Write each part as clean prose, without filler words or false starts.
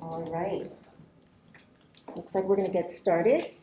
All right. Looks like we're going to get started.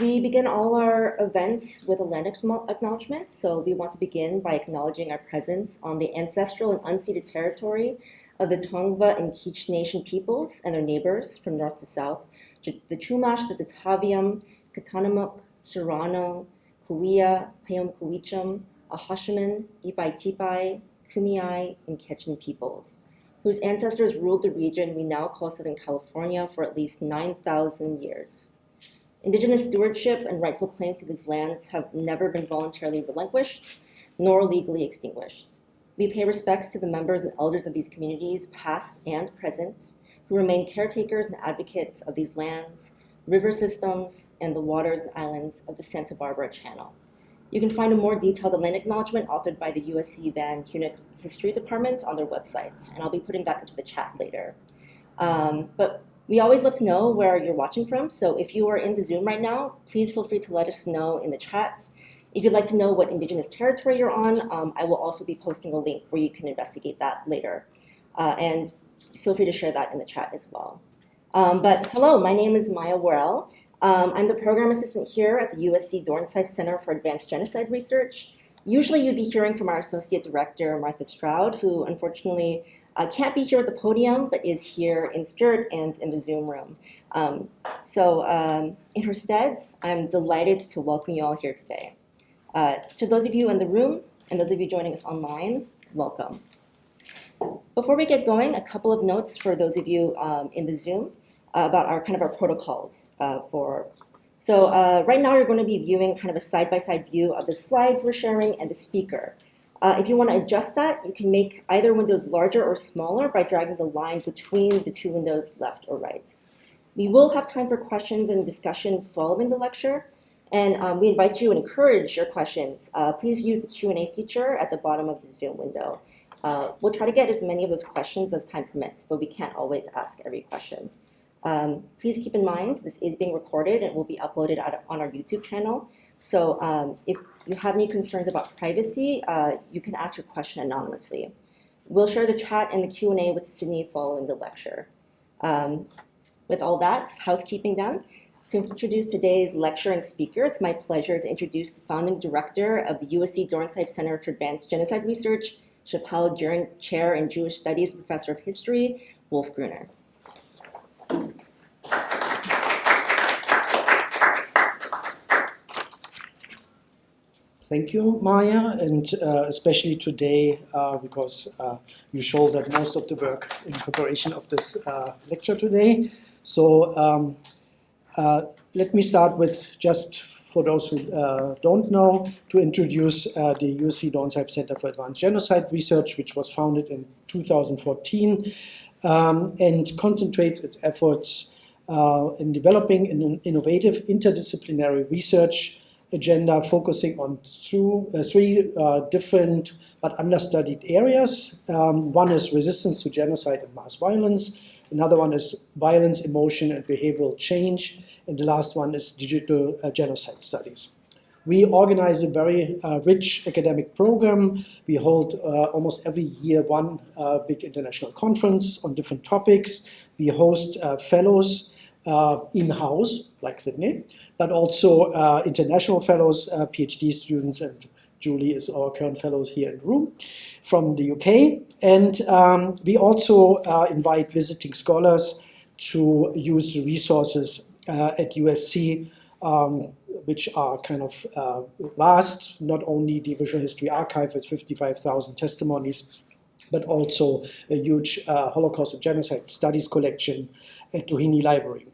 We begin all our events with a land acknowledgement, so we want to begin by acknowledging our presence on the ancestral and unceded territory of the Tongva and Kizh Nation peoples and their neighbors from north to south, the Chumash, the Tataviam, Katanamuk, Serrano, Kuia, Payam-Kuicham, Ahashiman, Ipai-Tipai, Kumeyaay, and Quechan peoples, whose ancestors ruled the region we now call Southern California for at least 9,000 years. Indigenous stewardship and rightful claims to these lands have never been voluntarily relinquished, nor legally extinguished. We pay respects to the members and elders of these communities, past and present, who remain caretakers and advocates of these lands, river systems, and the waters and islands of the Santa Barbara Channel. You can find a more detailed land acknowledgement authored by the USC Van Hunick History Department on their website, and I'll be putting that into the chat later. But we always love to know where you're watching from, so if you are in the Zoom right now, please feel free to let us know in the chat. If you'd like to know what Indigenous territory you're on, I will also be posting a link where you can investigate that later. And feel free to share that in the chat as well. But hello, my name is Maya Worrell. I'm the program assistant here at the USC Dornsife Center for Advanced Genocide Research. Usually you'd be hearing from our associate director, Martha Stroud, who unfortunately can't be here at the podium, but is here in spirit and in the Zoom room. In her stead, I'm delighted to welcome you all here today. To those of you in the room and those of you joining us online, welcome. Before we get going, a couple of notes for those of you in the Zoom about our protocols right now you're going to be viewing kind of a side-by-side view of the slides we're sharing and the speaker. If you want to adjust that, you can make either windows larger or smaller by dragging the line between the two windows left or right. We will have time for questions and discussion following the lecture, and we invite you and encourage your questions. Please use the Q&A feature at the bottom of the Zoom window. We'll try to get as many of those questions as time permits, but we can't always ask every question. Please keep in mind this is being recorded and will be uploaded on our YouTube channel. So if you have any concerns about privacy, you can ask your question anonymously. We'll share the chat and the Q&A with Sydney following the lecture. With all that housekeeping done, to introduce today's lecturer and speaker, it's my pleasure to introduce the founding director of the USC Dornsife Center for Advanced Genocide Research, Chappell Duren Chair in Jewish Studies, Professor of History, Wolf Gruner. Thank you, Maya, and especially today because you shouldered most of the work in preparation of this lecture today. So let me start with, just for those who don't know, to introduce the USC Dornsife Center for Advanced Genocide Research, which was founded in 2014 and concentrates its efforts in developing an innovative interdisciplinary research agenda focusing on three different but understudied areas. One is resistance to genocide and mass violence. Another one is violence, emotion, and behavioral change. And the last one is digital genocide studies. We organize a very rich academic program. We hold almost every year one big international conference on different topics. We host fellows in-house, like Sydney, but also international fellows, PhD students, and Julie is our current fellow here in the room from the UK. And we also invite visiting scholars to use the resources at USC, which are kind of vast, not only the Visual History Archive with 55,000 testimonies, but also a huge Holocaust and Genocide Studies collection at Doheny Library.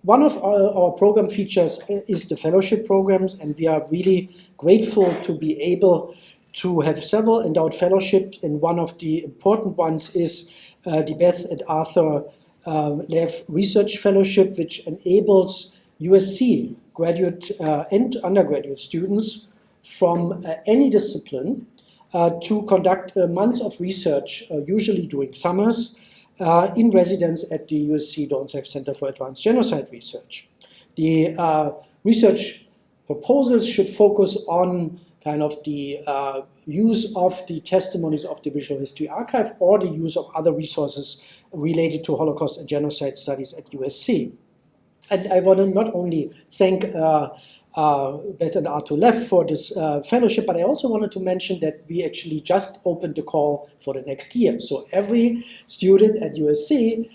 One of our program features is the fellowship programs, and we are really grateful to be able to have several endowed fellowships, and one of the important ones is the Beth and Arthur Lev Research Fellowship, which enables USC graduate and undergraduate students from any discipline to conduct months of research, usually during summers, in residence at the USC Dornsife Center for Advanced Genocide Research. The research proposals should focus on kind of the use of the testimonies of the Visual History Archive or the use of other resources related to Holocaust and genocide studies at USC. And I want to not only thank Beth and Arthur Leff for this fellowship, but I also wanted to mention that we actually just opened the call for the next year. So every student at USC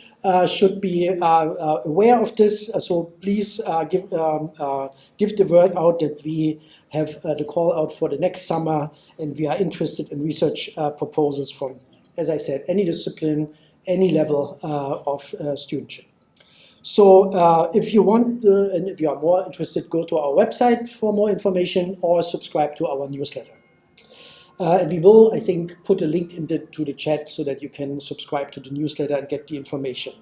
should be aware of this. So please give the word out that we have the call out for the next summer, and we are interested in research proposals from, as I said, any discipline, any level of studentship. So if you want, and if you are more interested, go to our website for more information or subscribe to our newsletter. And we will, I think, put a link to the chat so that you can subscribe to the newsletter and get the information.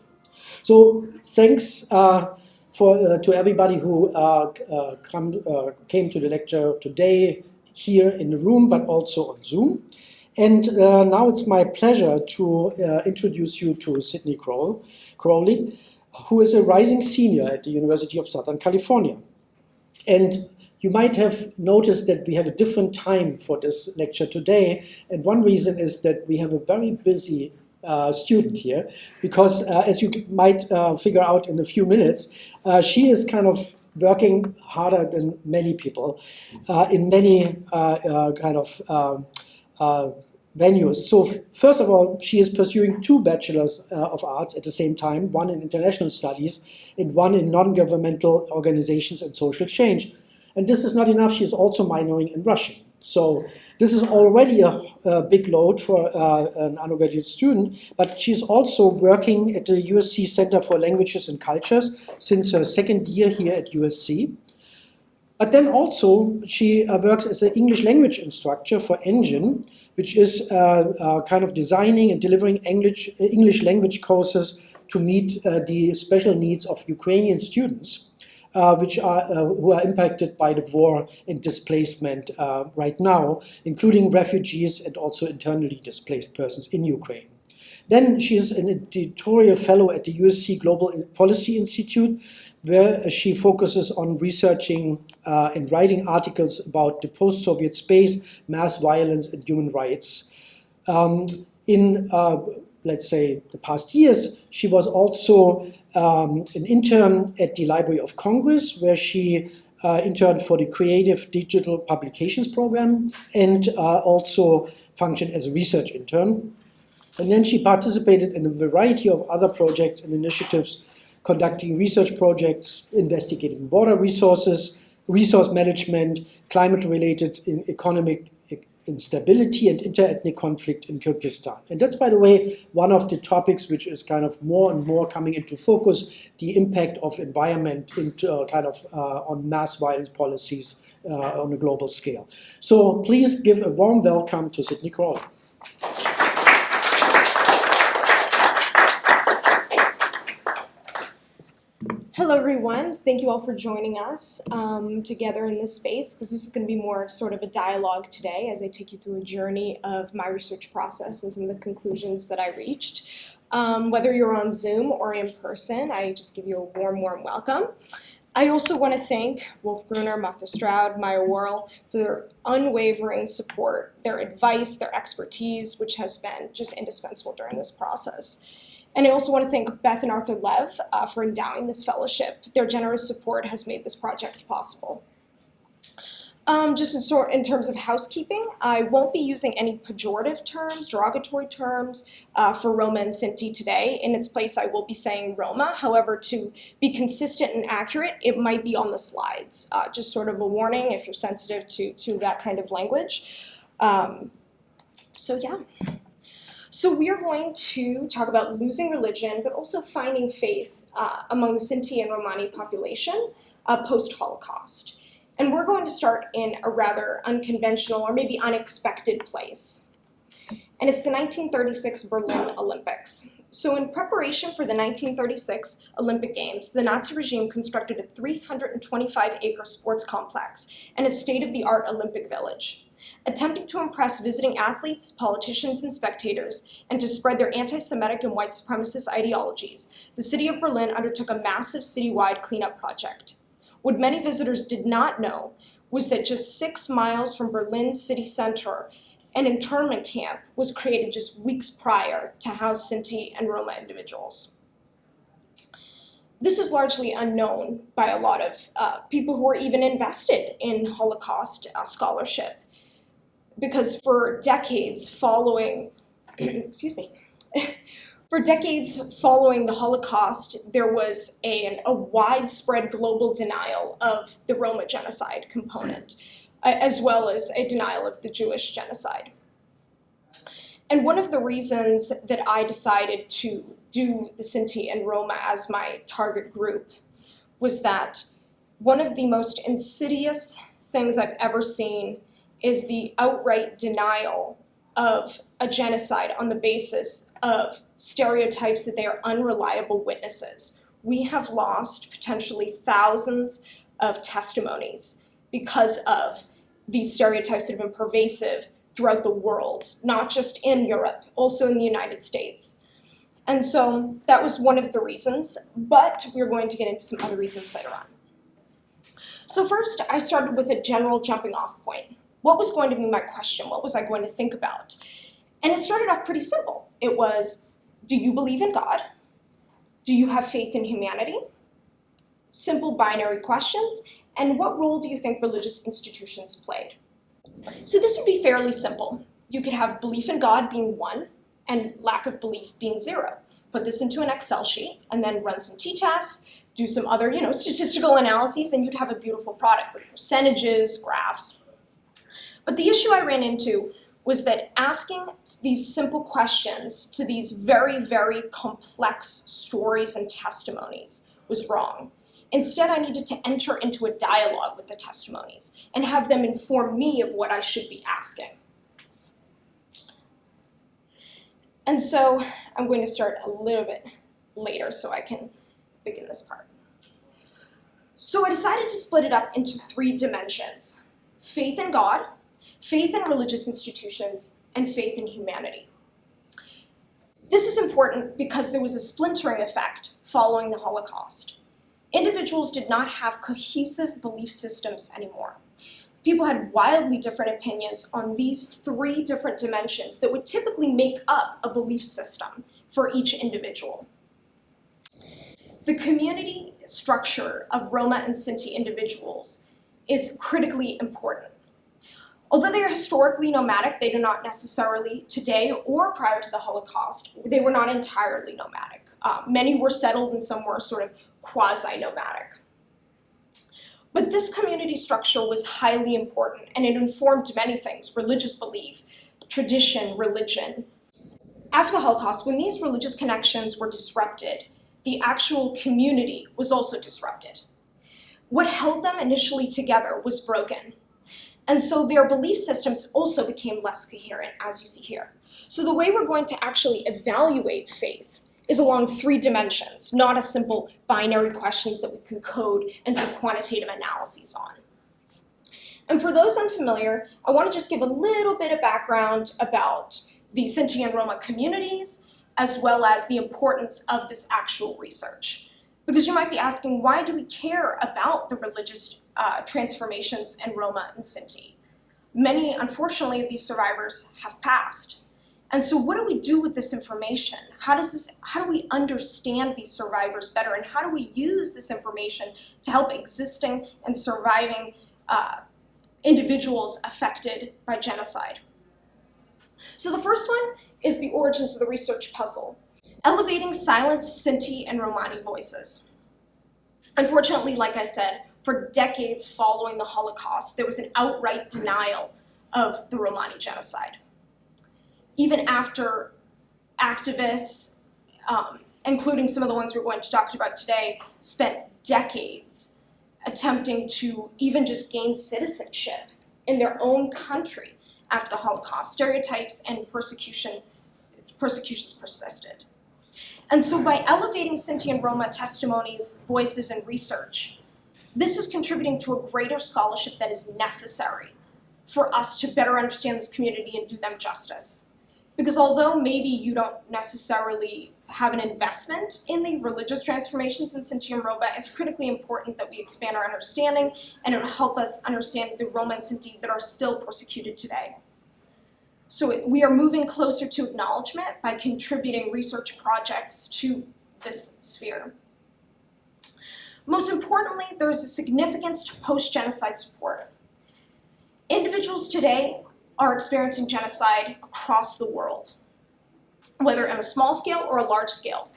So thanks to everybody who came to the lecture today here in the room, but also on Zoom. And now it's my pleasure to introduce you to Sydney Crowley, who is a rising senior at the University of Southern California. And you might have noticed that we have a different time for this lecture today. And one reason is that we have a very busy student here, because as you might figure out in a few minutes, she is kind of working harder than many people in many kind of venues. So first of all, she is pursuing 2 bachelors of arts at the same time, one in international studies and one in non-governmental organizations and social change. And this is not enough, she is also minoring in Russian. So this is already a big load for an undergraduate student, but she's also working at the USC Center for Languages and Cultures since her 2nd year here at USC. But then also she works as an English language instructor for Engine, which is kind of designing and delivering English language courses to meet the special needs of Ukrainian students, who are impacted by the war and displacement right now, including refugees and also internally displaced persons in Ukraine. Then she is an editorial fellow at the USC Global Policy Institute, where she focuses on researching and writing articles about the post-Soviet space, mass violence, and human rights. In, let's say, the past years, she was also an intern at the Library of Congress, where she interned for the Creative Digital Publications Program and also functioned as a research intern. And then she participated in a variety of other projects and initiatives, conducting research projects, investigating border resources, resource management, climate-related economic instability, and inter-ethnic conflict in Kyrgyzstan. And that's, by the way, one of the topics which is kind of more and more coming into focus, the impact of environment into kind of on mass violence policies on a global scale. So please give a warm welcome to Sydney Crowley. Hello, everyone. Thank you all for joining us together in this space, because this is going to be more of sort of a dialogue today as I take you through a journey of my research process and some of the conclusions that I reached. Whether you're on Zoom or in person, I just give you a warm, warm welcome. I also want to thank Wolf Gruner, Martha Stroud, Maya Worrell for their unwavering support, their advice, their expertise, which has been just indispensable during this process. And I also want to thank Beth and Arthur Lev for endowing this fellowship. Their generous support has made this project possible. Just in terms of housekeeping, I won't be using any pejorative terms, derogatory terms for Roma and Sinti today. In its place, I will be saying Roma. However, to be consistent and accurate, it might be on the slides. Just sort of a warning if you're sensitive to that kind of language. So yeah. So we are going to talk about losing religion, but also finding faith among the Sinti and Romani population post-Holocaust. And we're going to start in a rather unconventional or maybe unexpected place. And it's the 1936 Berlin Olympics. So in preparation for the 1936 Olympic Games, the Nazi regime constructed a 325-acre sports complex and a state-of-the-art Olympic village. Attempting to impress visiting athletes, politicians, and spectators, and to spread their anti-Semitic and white supremacist ideologies, the city of Berlin undertook a massive citywide cleanup project. What many visitors did not know was that just 6 miles from Berlin city center, an internment camp was created just weeks prior to house Sinti and Roma individuals. This is largely unknown by a lot of people who are even invested in Holocaust scholarship, because for decades following, excuse me, for decades following the Holocaust, there was a widespread global denial of the Roma genocide component, as well as a denial of the Jewish genocide. And one of the reasons that I decided to do the Sinti and Roma as my target group was that one of the most insidious things I've ever seen is the outright denial of a genocide on the basis of stereotypes that they are unreliable witnesses. We have lost potentially thousands of testimonies because of these stereotypes that have been pervasive throughout the world, not just in Europe, also in the United States. And so that was one of the reasons, but we're going to get into some other reasons later on. So first, I started with a general jumping off point. What was going to be my question? What was I going to think about? And it started off pretty simple. It was, do you believe in God? Do you have faith in humanity? Simple binary questions. And what role do you think religious institutions played? So this would be fairly simple. You could have belief in God being 1 and lack of belief being 0. Put this into an Excel sheet and then run some t-tests, do some other, statistical analyses, and you'd have a beautiful product with percentages, graphs. But the issue I ran into was that asking these simple questions to these very, very complex stories and testimonies was wrong. Instead, I needed to enter into a dialogue with the testimonies and have them inform me of what I should be asking. And so I'm going to start a little bit later so I can begin this part. So I decided to split it up into 3 dimensions: faith in God, faith in religious institutions, and faith in humanity. This is important because there was a splintering effect following the Holocaust. Individuals did not have cohesive belief systems anymore. People had wildly different opinions on these 3 different dimensions that would typically make up a belief system for each individual. The community structure of Roma and Sinti individuals is critically important. Although they are historically nomadic, they do not necessarily today or prior to the Holocaust, they were not entirely nomadic. Many were settled and some were sort of quasi-nomadic. But this community structure was highly important and it informed many things: religious belief, tradition, religion. After the Holocaust, when these religious connections were disrupted, the actual community was also disrupted. What held them initially together was broken. And so their belief systems also became less coherent, as you see here. So the way we're going to actually evaluate faith is along 3 dimensions, not a simple binary questions that we can code and do quantitative analyses on. And for those unfamiliar, I want to just give a little bit of background about the Sinti and Roma communities, as well as the importance of this actual research. Because you might be asking, why do we care about the religious transformations in Roma and Sinti? Many, unfortunately, of these survivors have passed. And so what do we do with this information? How do we understand these survivors better? And how do we use this information to help existing and surviving individuals affected by genocide? So the first one is the origins of the research puzzle: elevating silenced Sinti and Romani voices. Unfortunately, like I said, for decades following the Holocaust, there was an outright denial of the Romani genocide. Even after activists, including some of the ones we're going to talk about today, spent decades attempting to even just gain citizenship in their own country after the Holocaust, stereotypes and persecutions persisted. And so by elevating Sinti and Roma testimonies, voices, and research, this is contributing to a greater scholarship that is necessary for us to better understand this community and do them justice. Because although maybe you don't necessarily have an investment in the religious transformations in Sinti and Roma, it's critically important that we expand our understanding, and it will help us understand the Roma and Sinti that are still persecuted today. So we are moving closer to acknowledgement by contributing research projects to this sphere. Most importantly, there is a significance to post-genocide support. Individuals today are experiencing genocide across the world, whether on a small scale or a large scale.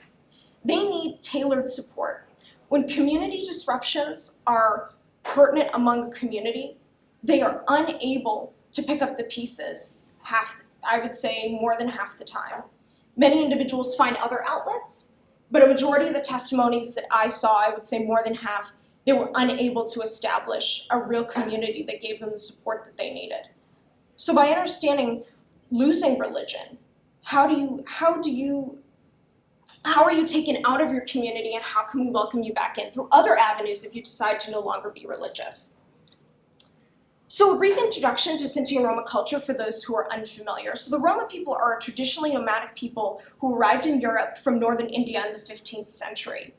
They need tailored support. When community disruptions are pertinent among a community, they are unable to pick up the pieces, I would say more than half the time. Many individuals find other outlets, but a majority of the testimonies that I saw, I would say more than half, they were unable to establish a real community that gave them the support that they needed. So by understanding losing religion, how are you taken out of your community, and how can we welcome you back in through other avenues if you decide to no longer be religious? So a brief introduction to Sinti and Roma culture for those who are unfamiliar. So the Roma people are a traditionally nomadic people who arrived in Europe from northern India in the 15th century.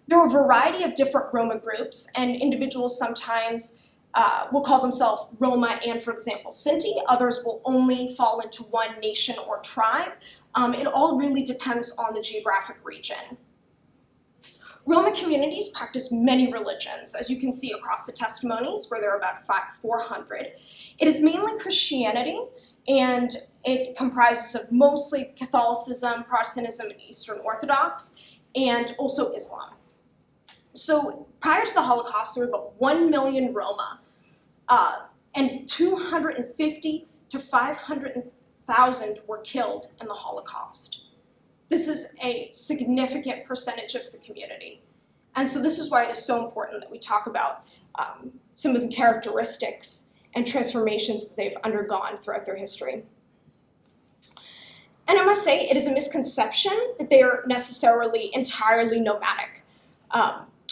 There are a variety of different Roma groups, and individuals sometimes will call themselves Roma and, for example, Sinti. Others will only fall into one nation or tribe. It all really depends on the geographic region. Roma communities practice many religions, as you can see across the testimonies, where there are about 400. It is mainly Christianity, and it comprises of mostly Catholicism, Protestantism, and Eastern Orthodox, and also Islam. So prior to the Holocaust, there were about 1 million Roma, and 250 to 500,000 were killed in the Holocaust. This is a significant percentage of the community. And so this is why it is so important that we talk about some of the characteristics and transformations that they've undergone throughout their history. And I must say, it is a misconception that they are necessarily entirely nomadic.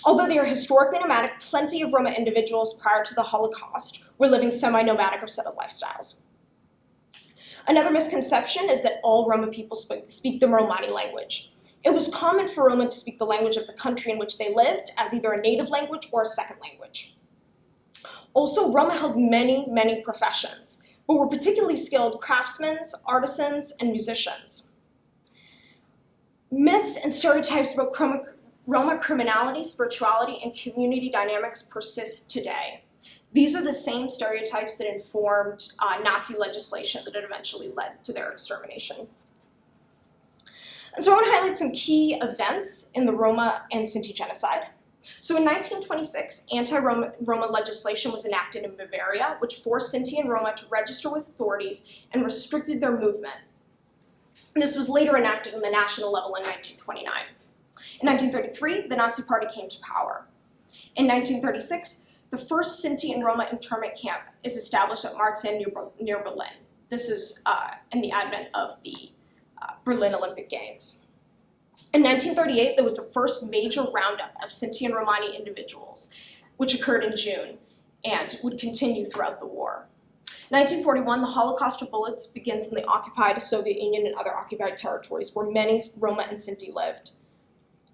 Although they are historically nomadic, plenty of Roma individuals prior to the Holocaust were living semi-nomadic or settled lifestyles. Another misconception is that all Roma people speak the Romani language. It was common for Roma to speak the language of the country in which they lived as either a native language or a second language. Also, Roma held many professions, but were particularly skilled craftsmen, artisans, and musicians. Myths and stereotypes about Roma criminality, spirituality, and community dynamics persist today. These are the same stereotypes that informed Nazi legislation that had eventually led to their extermination. And so I want to highlight some key events in the Roma and Sinti genocide. So in 1926, anti-Roma legislation was enacted in Bavaria, which forced Sinti and Roma to register with authorities and restricted their movement. And this was later enacted on the national level in 1929. In 1933, the Nazi Party came to power. In 1936, the first Sinti and Roma internment camp is established at Marzahn near Berlin. This is in the advent of the Berlin Olympic Games. In 1938, there was the first major roundup of Sinti and Romani individuals, which occurred in June and would continue throughout the war. 1941, the Holocaust of Bullets begins in the occupied Soviet Union and other occupied territories where many Roma and Sinti lived.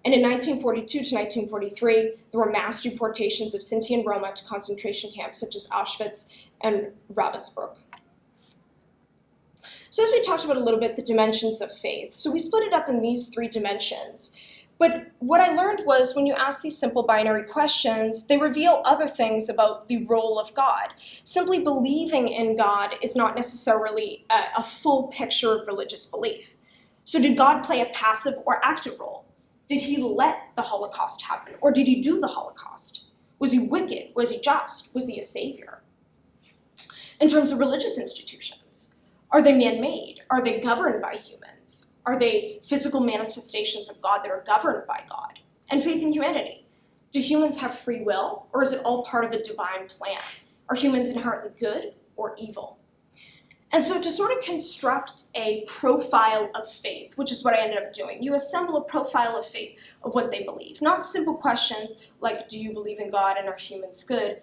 And in 1942 to 1943, there were mass deportations of Sinti and Roma to concentration camps such as Auschwitz and Ravensbrück. So as we talked about a little bit, the dimensions of faith. So we split it up in these 3 dimensions. But what I learned was when you ask these simple binary questions, they reveal other things about the role of God. Simply believing in God is not necessarily a full picture of religious belief. So did God play a passive or active role? Did he let the Holocaust happen, or did he do the Holocaust? Was he wicked? Was he just? Was he a savior? In terms of religious institutions, are they man-made? Are they governed by humans? Are they physical manifestations of God that are governed by God? And faith in humanity. Do humans have free will, or is it all part of a divine plan? Are humans inherently good or evil? And so to sort of construct a profile of faith, which is what I ended up doing, you assemble a profile of faith of what they believe. Not simple questions like, do you believe in God and are humans good?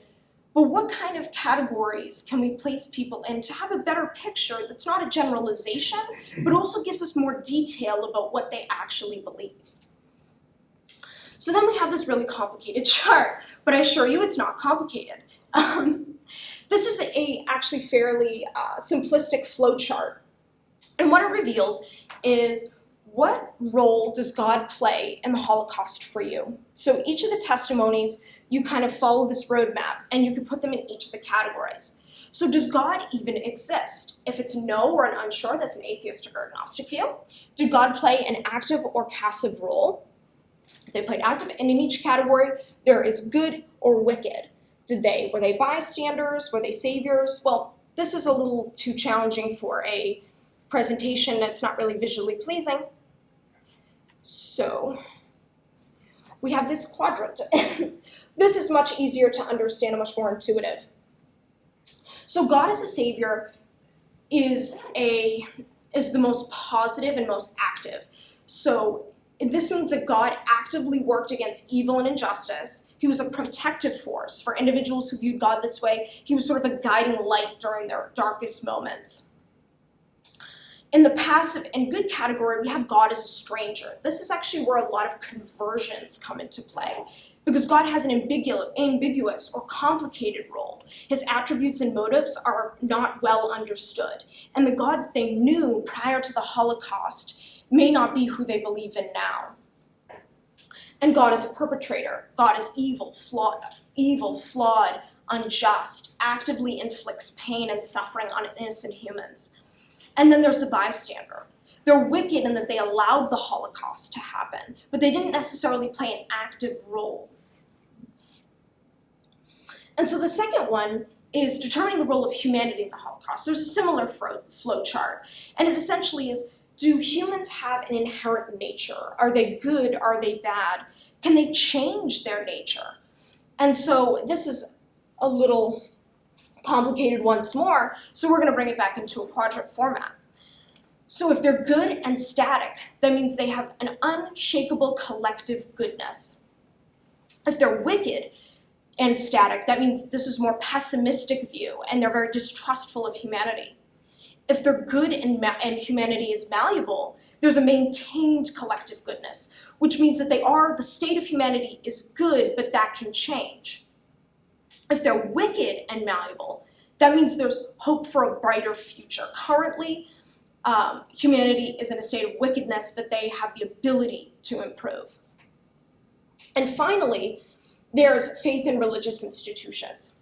But what kind of categories can we place people in to have a better picture that's not a generalization, but also gives us more detail about what they actually believe? So then we have this really complicated chart, but I assure you it's not complicated. This is a actually fairly simplistic flow chart. And what it reveals is, what role does God play in the Holocaust for you? So each of the testimonies, you kind of follow this roadmap, and you can put them in each of the categories. So does God even exist? If it's no or an unsure, that's an atheistic or agnostic view. Did God play an active or passive role? If they played active, and in each category, there is good or wicked. Were they bystanders? Were they saviors? Well, this is a little too challenging for a presentation that's not really visually pleasing. So we have this quadrant. This is much easier to understand and much more intuitive. So God as a savior is the most positive and most active. So this means that God actively worked against evil and injustice. He was a protective force for individuals who viewed God this way. He was sort of a guiding light during their darkest moments. In the passive and good category, we have God as a stranger. This is actually where a lot of conversions come into play, because God has an ambiguous or complicated role. His attributes and motives are not well understood, and the God they knew prior to the Holocaust may not be who they believe in now. And God is a perpetrator. God is evil, flawed, unjust, actively inflicts pain and suffering on innocent humans. And then there's the bystander. They're wicked in that they allowed the Holocaust to happen, but they didn't necessarily play an active role. And so the second one is determining the role of humanity in the Holocaust. There's a similar flow chart, and it essentially is, do humans have an inherent nature? Are they good? Are they bad? Can they change their nature? And so this is a little complicated once more, so we're going to bring it back into a quadrant format. So if they're good and static, that means they have an unshakable collective goodness. If they're wicked and static, that means this is more pessimistic view, and they're very distrustful of humanity. If they're good and humanity is malleable, there's a maintained collective goodness, which means that the state of humanity is good, but that can change. If they're wicked and malleable, that means there's hope for a brighter future. Currently, humanity is in a state of wickedness, but they have the ability to improve. And finally, there's faith in religious institutions.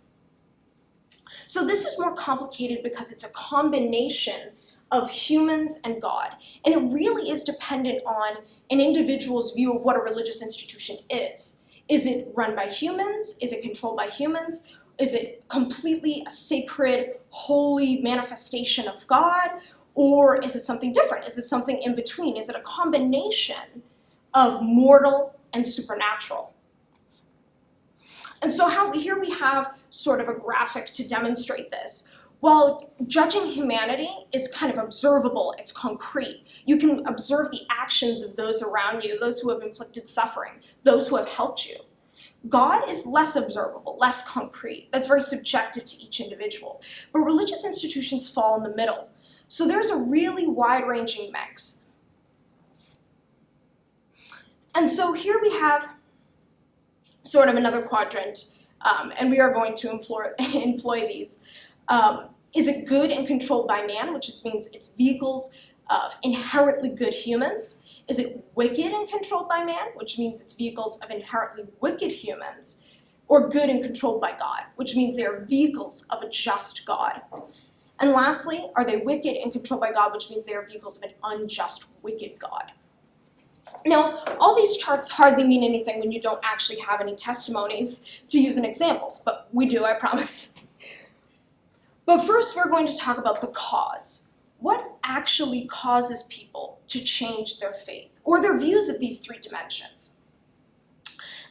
So this is more complicated because it's a combination of humans and God. And it really is dependent on an individual's view of what a religious institution is. Is it run by humans? Is it controlled by humans? Is it completely a sacred, holy manifestation of God? Or is it something different? Is it something in between? Is it a combination of mortal and supernatural? And so here we have sort of a graphic to demonstrate this. While judging humanity is kind of observable, it's concrete. You can observe the actions of those around you, those who have inflicted suffering, those who have helped you. God is less observable, less concrete. That's very subjective to each individual. But religious institutions fall in the middle. So there's a really wide-ranging mix. And so here we have sort of another quadrant, and we are going to employ these. Is it good and controlled by man, which just means it's vehicles of inherently good humans? Is it wicked and controlled by man, which means it's vehicles of inherently wicked humans? Or good and controlled by God, which means they are vehicles of a just God? And lastly, are they wicked and controlled by God, which means they are vehicles of an unjust, wicked God? Now, all these charts hardly mean anything when you don't actually have any testimonies to use in examples, but we do, I promise. But first, we're going to talk about the cause. What actually causes people to change their faith or their views of these three dimensions?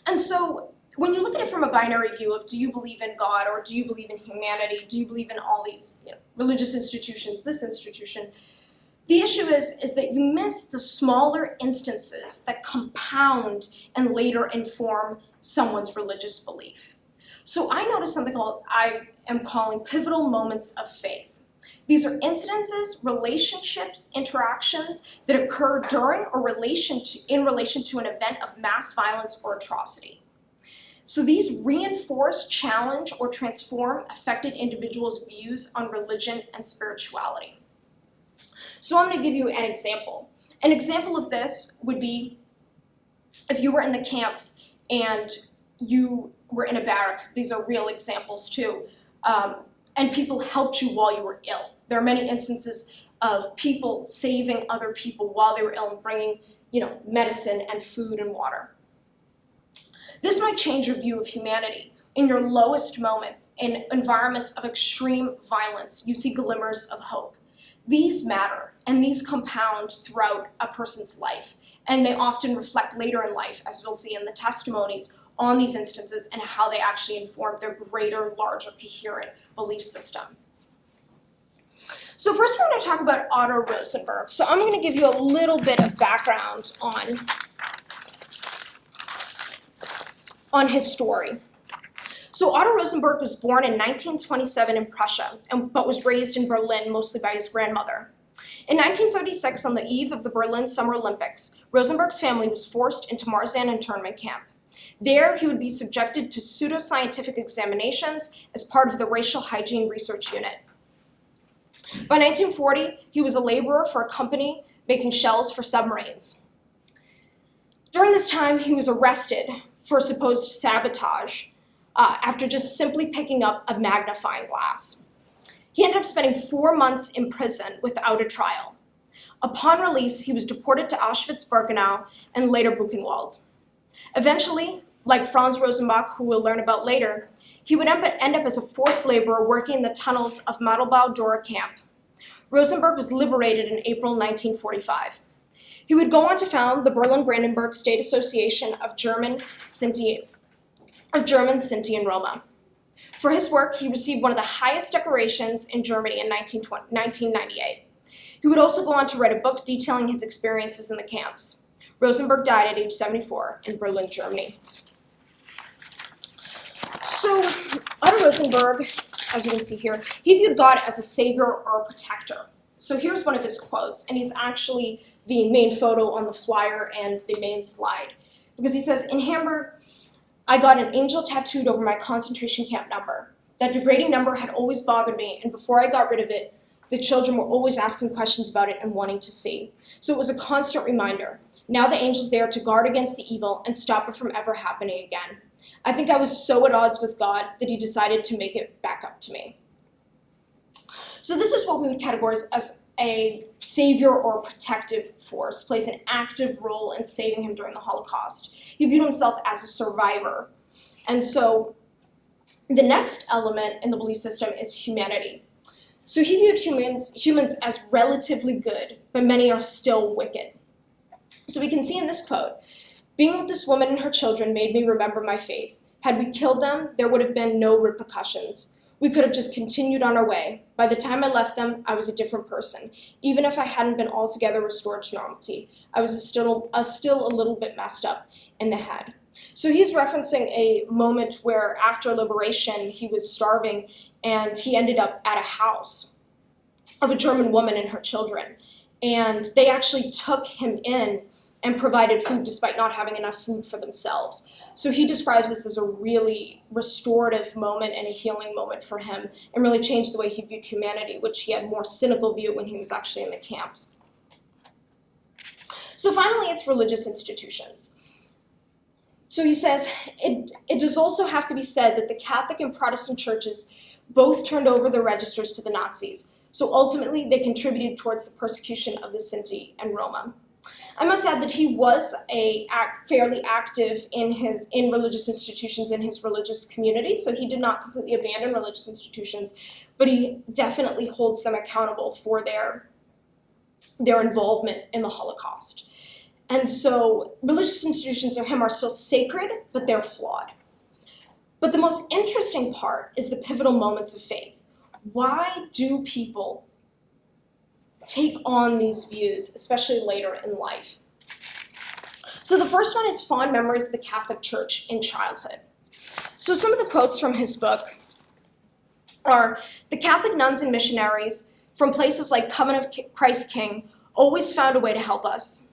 And so when you look at it from a binary view of, do you believe in God, or do you believe in humanity, do you believe in all these religious institutions, this institution, the issue is that you miss the smaller instances that compound and later inform someone's religious belief. So I noticed something I am calling pivotal moments of faith. These are incidences, relationships, interactions that occur during or in relation to an event of mass violence or atrocity. So these reinforce, challenge, or transform affected individuals' views on religion and spirituality. So I'm going to give you an example. An example of this would be if you were in the camps and you were in a barrack. These are real examples too. And people helped you while you were ill. There are many instances of people saving other people while they were ill and bringing, medicine and food and water. This might change your view of humanity. In your lowest moment, in environments of extreme violence, you see glimmers of hope. These matter, and these compound throughout a person's life, and they often reflect later in life, as we'll see in the testimonies, on these instances and how they actually inform their greater, larger, coherent belief system. So first we're going to talk about Otto Rosenberg. So I'm going to give you a little bit of background on his story. So Otto Rosenberg was born in 1927 in Prussia, but was raised in Berlin, mostly by his grandmother. In 1936, on the eve of the Berlin Summer Olympics, Rosenberg's family was forced into Marzahn internment camp. There, he would be subjected to pseudoscientific examinations as part of the Racial Hygiene Research Unit. By 1940, he was a laborer for a company making shells for submarines. During this time, he was arrested for supposed sabotage after just simply picking up a magnifying glass. He ended up spending 4 months in prison without a trial. Upon release, he was deported to Auschwitz-Birkenau and later Buchenwald. Eventually, like Franz Rosenbach, who we'll learn about later, he would end up as a forced laborer working in the tunnels of Madelbau-Dora camp. Rosenberg was liberated in April 1945. He would go on to found the Berlin-Brandenburg State Association of German, Sinti, and Roma. For his work, he received one of the highest decorations in Germany in 1998. He would also go on to write a book detailing his experiences in the camps. Rosenberg died at age 74 in Berlin, Germany. So Otto Rosenberg, as you can see here, he viewed God as a savior or a protector. So here's one of his quotes, and he's actually the main photo on the flyer and the main slide. Because he says, in Hamburg, I got an angel tattooed over my concentration camp number. That degrading number had always bothered me, and before I got rid of it, the children were always asking questions about it and wanting to see. So it was a constant reminder. Now the angel's there to guard against the evil and stop it from ever happening again. I think I was so at odds with God that he decided to make it back up to me. So this is what we would categorize as a savior or protective force, plays an active role in saving him during the Holocaust. He viewed himself as a survivor. And so the next element in the belief system is humanity. So he viewed humans as relatively good, but many are still wicked. So we can see in this quote, being with this woman and her children made me remember my faith. Had we killed them, there would have been no repercussions. We could have just continued on our way. By the time I left them, I was a different person. Even if I hadn't been altogether restored to normality, I was still a little bit messed up in the head. So he's referencing a moment where after liberation, he was starving and he ended up at a house of a German woman and her children. And they actually took him in and provided food despite not having enough food for themselves. So he describes this as a really restorative moment and a healing moment for him and really changed the way he viewed humanity, which he had a more cynical view when he was actually in the camps. So finally, it's religious institutions. So he says, it does also have to be said that the Catholic and Protestant churches both turned over their registers to the Nazis. So ultimately, they contributed towards the persecution of the Sinti and Roma. I must add that he was fairly active in religious institutions in his religious community, so he did not completely abandon religious institutions, but he definitely holds them accountable for their involvement in the Holocaust. And so religious institutions for him are still sacred, but they're flawed. But the most interesting part is the pivotal moments of faith. Why do people take on these views, especially later in life? So the first one is fond memories of the Catholic Church in childhood. So some of the quotes from his book are, "The Catholic nuns and missionaries from places like Covenant of Christ King always found a way to help us.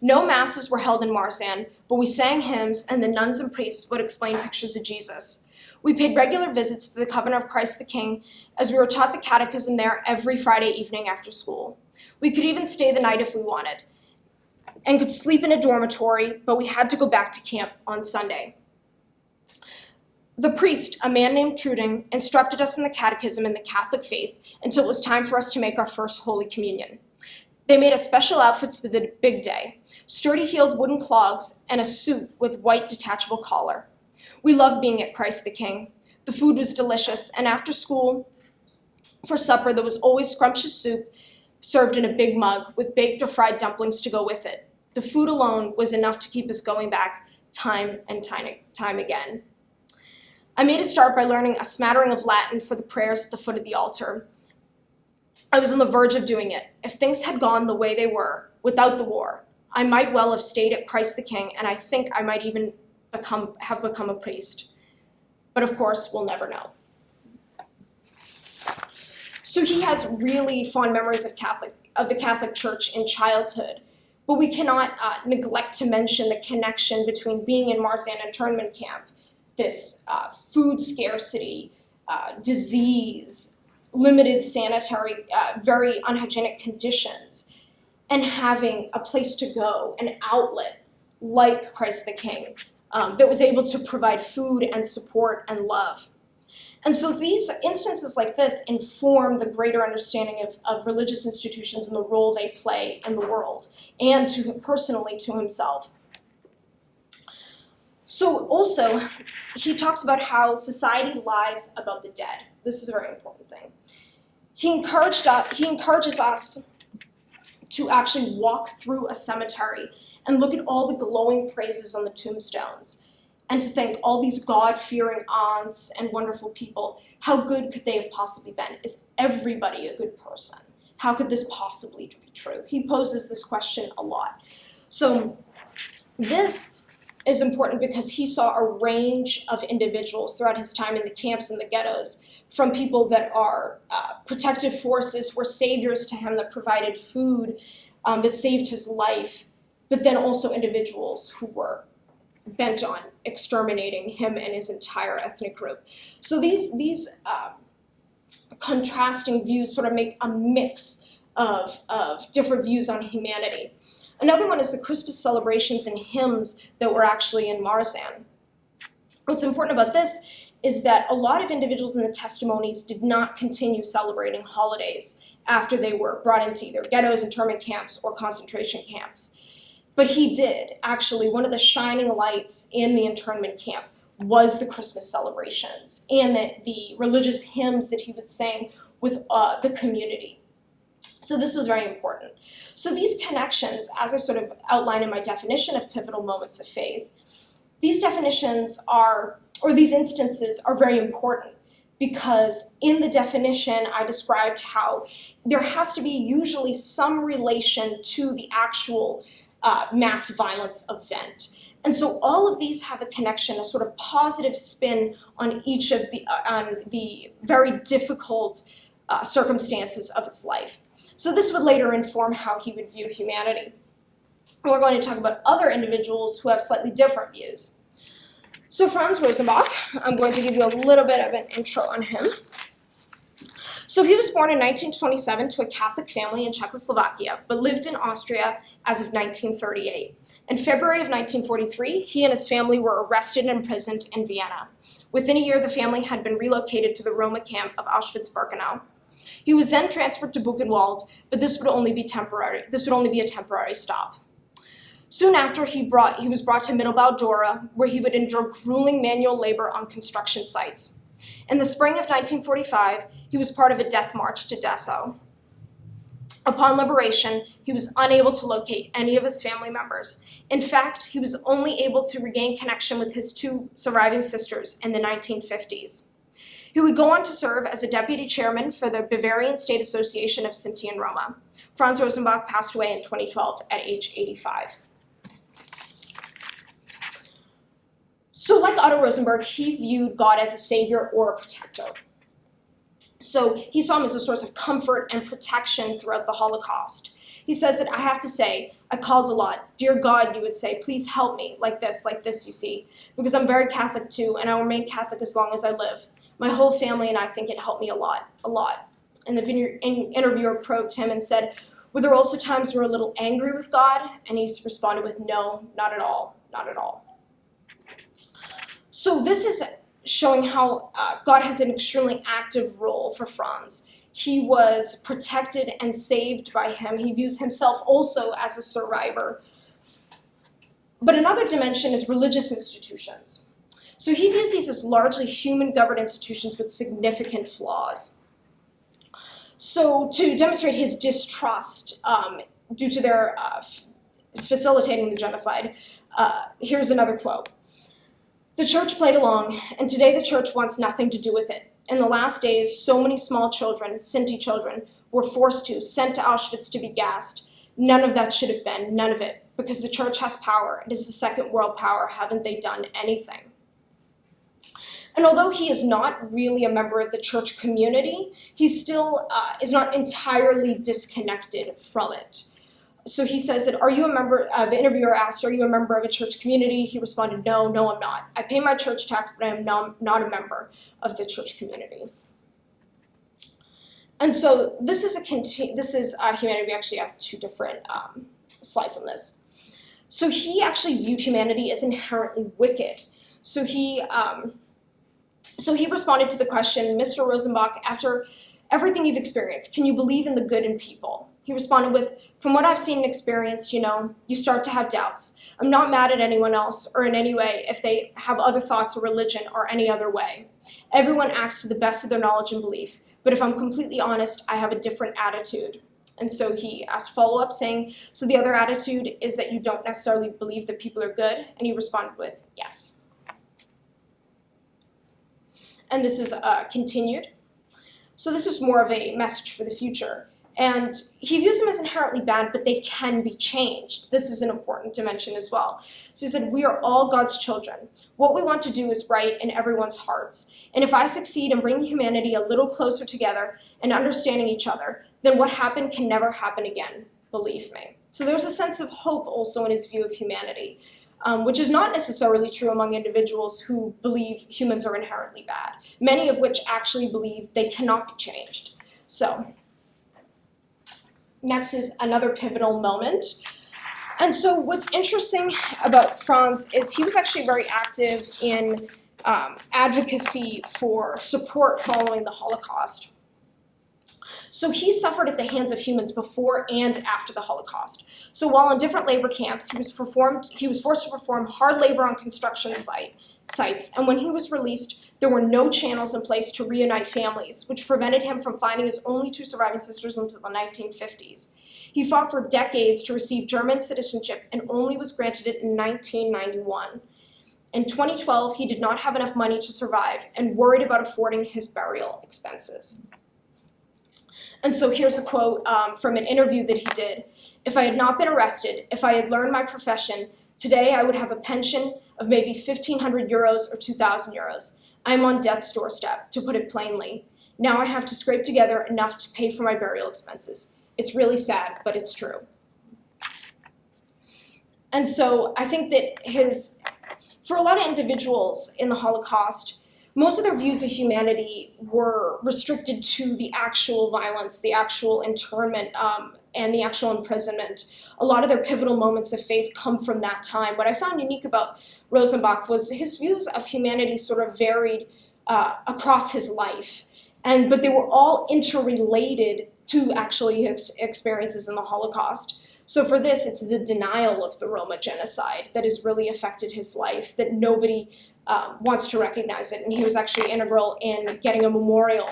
No masses were held in Marsan, but we sang hymns and the nuns and priests would explain pictures of Jesus. We paid regular visits to the Covenant of Christ the King as we were taught the catechism there every Friday evening after school. We could even stay the night if we wanted and could sleep in a dormitory, but we had to go back to camp on Sunday. The priest, a man named Truding, instructed us in the catechism and the Catholic faith until it was time for us to make our first Holy Communion. They made us special outfits for the big day, sturdy-heeled wooden clogs and a suit with white detachable collar. We loved being at Christ the King. The food was delicious, and after school, for supper, there was always scrumptious soup served in a big mug with baked or fried dumplings to go with it. The food alone was enough to keep us going back time and time again. I made a start by learning a smattering of Latin for the prayers at the foot of the altar. I was on the verge of doing it. If things had gone the way they were, without the war, I might well have stayed at Christ the King, and I think I might even have become a priest. But of course, we'll never know." So he has really fond memories of the Catholic Church in childhood, but we cannot neglect to mention the connection between being in Marsan internment camp, this food scarcity, disease, limited sanitary, very unhygienic conditions, and having a place to go, an outlet like Christ the King, that was able to provide food and support and love. And so these instances like this inform the greater understanding of religious institutions and the role they play in the world, and personally to himself. So also, he talks about how society lies about the dead. This is a very important thing. He encourages us to actually walk through a cemetery and look at all the glowing praises on the tombstones, and to think all these God-fearing aunts and wonderful people, how good could they have possibly been? Is everybody a good person? How could this possibly be true? He poses this question a lot. So this is important because he saw a range of individuals throughout his time in the camps and the ghettos, from people that are protective forces, were saviors to him, that provided food, that saved his life, but then also individuals who were bent on exterminating him and his entire ethnic group. So these contrasting views sort of make a mix of different views on humanity. Another one is the Christmas celebrations and hymns that were actually in Marsan. What's important about this is that a lot of individuals in the testimonies did not continue celebrating holidays after they were brought into either ghettos, internment camps, or concentration camps. But he did. Actually, one of the shining lights in the internment camp was the Christmas celebrations and the religious hymns that he would sing with the community. So this was very important. So these connections, as I sort of outlined in my definition of pivotal moments of faith, these definitions these instances are very important, because in the definition I described how there has to be usually some relation to the actual mass violence event. And so all of these have a connection, a sort of positive spin on each of the very difficult circumstances of his life. So this would later inform how he would view humanity. And we're going to talk about other individuals who have slightly different views. So Franz Rosenbach, I'm going to give you a little bit of an intro on him. So he was born in 1927 to a Catholic family in Czechoslovakia, but lived in Austria as of 1938. In February of 1943, he and his family were arrested and imprisoned in Vienna. Within a year, the family had been relocated to the Roma camp of Auschwitz-Birkenau. He was then transferred to Buchenwald, but this would only be temporary. This would only be a temporary stop. Soon after, he was brought to Mittelbau-Dora, where he would endure grueling manual labor on construction sites. In the spring of 1945, he was part of a death march to Dessau. Upon liberation, he was unable to locate any of his family members. In fact, he was only able to regain connection with his two surviving sisters in the 1950s. He would go on to serve as a deputy chairman for the Bavarian State Association of Sinti and Roma. Franz Rosenbach passed away in 2012 at age 85. So like Otto Rosenberg, he viewed God as a savior or a protector. So he saw him as a source of comfort and protection throughout the Holocaust. He says that, I have to say, I called a lot. Dear God, you would say, please help me, like this, you see, because I'm very Catholic too, and I'll remain Catholic as long as I live. My whole family and I think it helped me a lot. And the interviewer probed him and said, were there also times you were a little angry with God? And he responded with, no, not at all, not at all. So this is showing how God has an extremely active role for Franz. He was protected and saved by him. He views himself also as a survivor. But another dimension is religious institutions. So he views these as largely human-governed institutions with significant flaws. So to demonstrate his distrust due to their facilitating the genocide, here's another quote. The church played along, and today the church wants nothing to do with it. In the last days, so many small children, Sinti children, were sent to Auschwitz to be gassed. None of that should have been, none of it, because the church has power. It is the second world power. Haven't they done anything? And although he is not really a member of the church community, he still is not entirely disconnected from it. So he says that, are you a member, the interviewer asked, are you a member of a church community? He responded, no, I'm not. I pay my church tax, but I am not a member of the church community. And so this is humanity. We actually have two different slides on this. So he actually viewed humanity as inherently wicked. So he responded to the question, Mr. Rosenbach, after everything you've experienced, can you believe in the good in people? He responded with, from what I've seen and experienced, you start to have doubts. I'm not mad at anyone else or in any way if they have other thoughts or religion or any other way. Everyone acts to the best of their knowledge and belief, but if I'm completely honest, I have a different attitude. And so he asked follow-up saying, so the other attitude is that you don't necessarily believe that people are good? And he responded with, yes. And this is continued. So this is more of a message for the future. And he views them as inherently bad, but they can be changed. This is an important dimension as well. So he said, we are all God's children. What we want to do is right in everyone's hearts. And if I succeed in bringing humanity a little closer together and understanding each other, then what happened can never happen again, believe me. So there's a sense of hope also in his view of humanity, which is not necessarily true among individuals who believe humans are inherently bad, many of which actually believe they cannot be changed. So next is another pivotal moment. And so what's interesting about Franz is he was actually very active in advocacy for support following the Holocaust. So he suffered at the hands of humans before and after the Holocaust. So while in different labor camps, he was forced to perform hard labor on construction sites, and when he was released, there were no channels in place to reunite families, which prevented him from finding his only two surviving sisters until the 1950s. He fought for decades to receive German citizenship and only was granted it in 1991. In 2012, he did not have enough money to survive and worried about affording his burial expenses. And so here's a quote from an interview that he did. If I had not been arrested, if I had learned my profession, today I would have a pension of maybe 1,500 euros or 2,000 euros. I'm on death's doorstep, to put it plainly. Now I have to scrape together enough to pay for my burial expenses. It's really sad, but it's true. And so I think that for a lot of individuals in the Holocaust, most of their views of humanity were restricted to the actual violence, the actual internment, and the actual imprisonment. A lot of their pivotal moments of faith come from that time. What I found unique about Rosenbach was his views of humanity sort of varied across his life, but they were all interrelated to actually his experiences in the Holocaust. So for this, it's the denial of the Roma genocide that has really affected his life, that nobody wants to recognize it. And he was actually integral in getting a memorial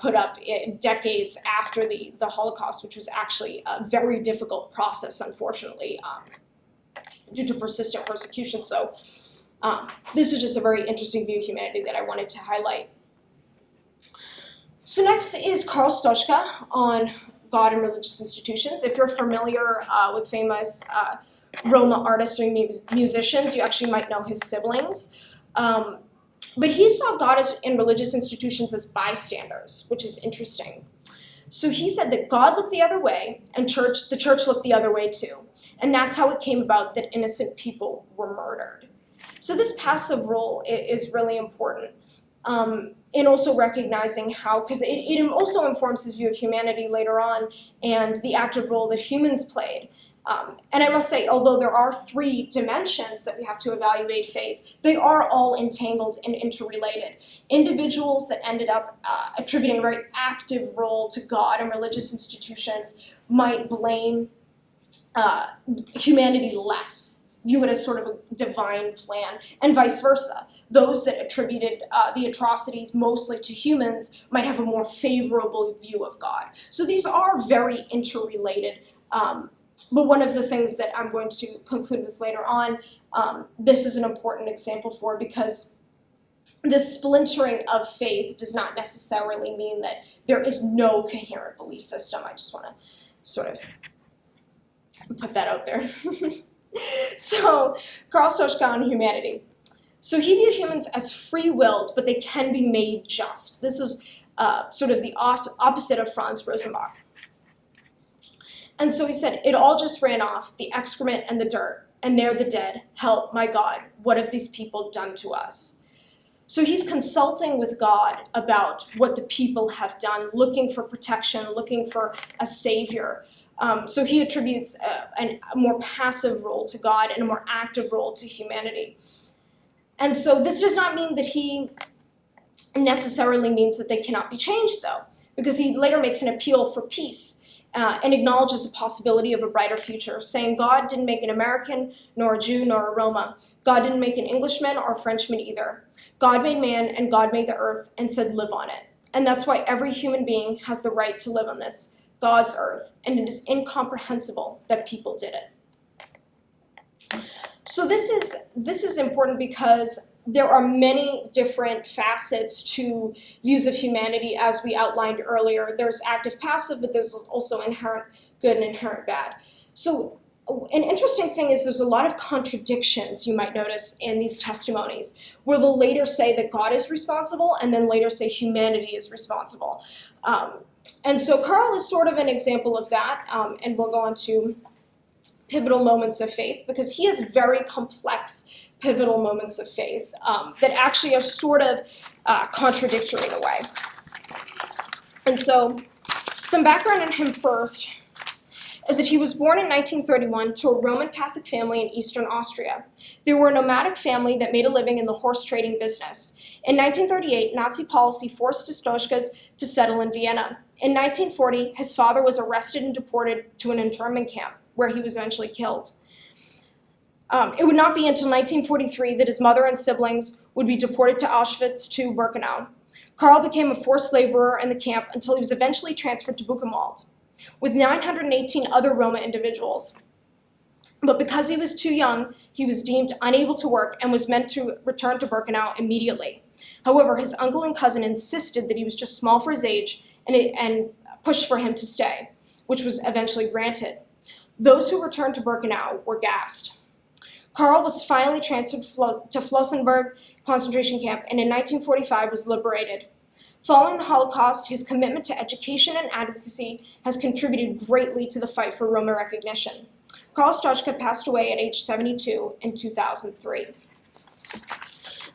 put up decades after the Holocaust, which was actually a very difficult process, unfortunately, due to persistent persecution. So this is just a very interesting view of humanity that I wanted to highlight. So next is Karl Stoschka on God and religious institutions. If you're familiar with famous Roma artists or musicians. You actually might know his siblings. But he saw God in religious institutions as bystanders, which is interesting. So he said that God looked the other way, and the church looked the other way too. And that's how it came about that innocent people were murdered. So this passive role is really important in also recognizing how, because it also informs his view of humanity later on and the active role that humans played. And I must say, although there are 3 dimensions that we have to evaluate faith, they are all entangled and interrelated. Individuals that ended up attributing a very active role to God and religious institutions might blame humanity less, view it as sort of a divine plan, and vice versa. Those that attributed the atrocities mostly to humans might have a more favorable view of God. So these are very interrelated. But one of the things that I'm going to conclude with later on, this is an important example for, because the splintering of faith does not necessarily mean that there is no coherent belief system. I just want to sort of put that out there. So, Karl Stoschka on humanity. So he viewed humans as free-willed, but they can be made just. This is sort of the opposite of Franz Rosenbach. And so he said, it all just ran off, the excrement and the dirt, and they're the dead. Help, my God, what have these people done to us? So he's consulting with God about what the people have done, looking for protection, looking for a savior. So he attributes a more passive role to God and a more active role to humanity. And so this does not mean that he necessarily means that they cannot be changed, though, because he later makes an appeal for peace. And acknowledges the possibility of a brighter future, saying God didn't make an American, nor a Jew, nor a Roma. God didn't make an Englishman or a Frenchman either. God made man, and God made the earth, and said live on it. And that's why every human being has the right to live on this, God's earth, and it is incomprehensible that people did it. So this is important because there are many different facets to views of humanity, as we outlined earlier. There's active passive, but there's also inherent good and inherent bad. So an interesting thing is there's a lot of contradictions you might notice in these testimonies, where they'll later say that God is responsible and then later say humanity is responsible. And so Karl is sort of an example of that, and we'll go on to pivotal moments of faith, because he has very complex pivotal moments of faith that actually are sort of contradictory in a way. And so some background on him first is that he was born in 1931 to a Roman Catholic family in Eastern Austria. They were a nomadic family that made a living in the horse trading business. In 1938, Nazi policy forced the Stoschkas to settle in Vienna. In 1940, his father was arrested and deported to an internment camp, where he was eventually killed. It would not be until 1943 that his mother and siblings would be deported to Auschwitz to Birkenau. Karl became a forced laborer in the camp until he was eventually transferred to Buchenwald, with 918 other Roma individuals. But because he was too young, he was deemed unable to work and was meant to return to Birkenau immediately. However, his uncle and cousin insisted that he was just small for his age and pushed for him to stay, which was eventually granted. Those who returned to Birkenau were gassed. Karl was finally transferred to Flossenburg concentration camp, and in 1945 was liberated. Following the Holocaust, his commitment to education and advocacy has contributed greatly to the fight for Roma recognition. Karl Stoschka passed away at age 72 in 2003.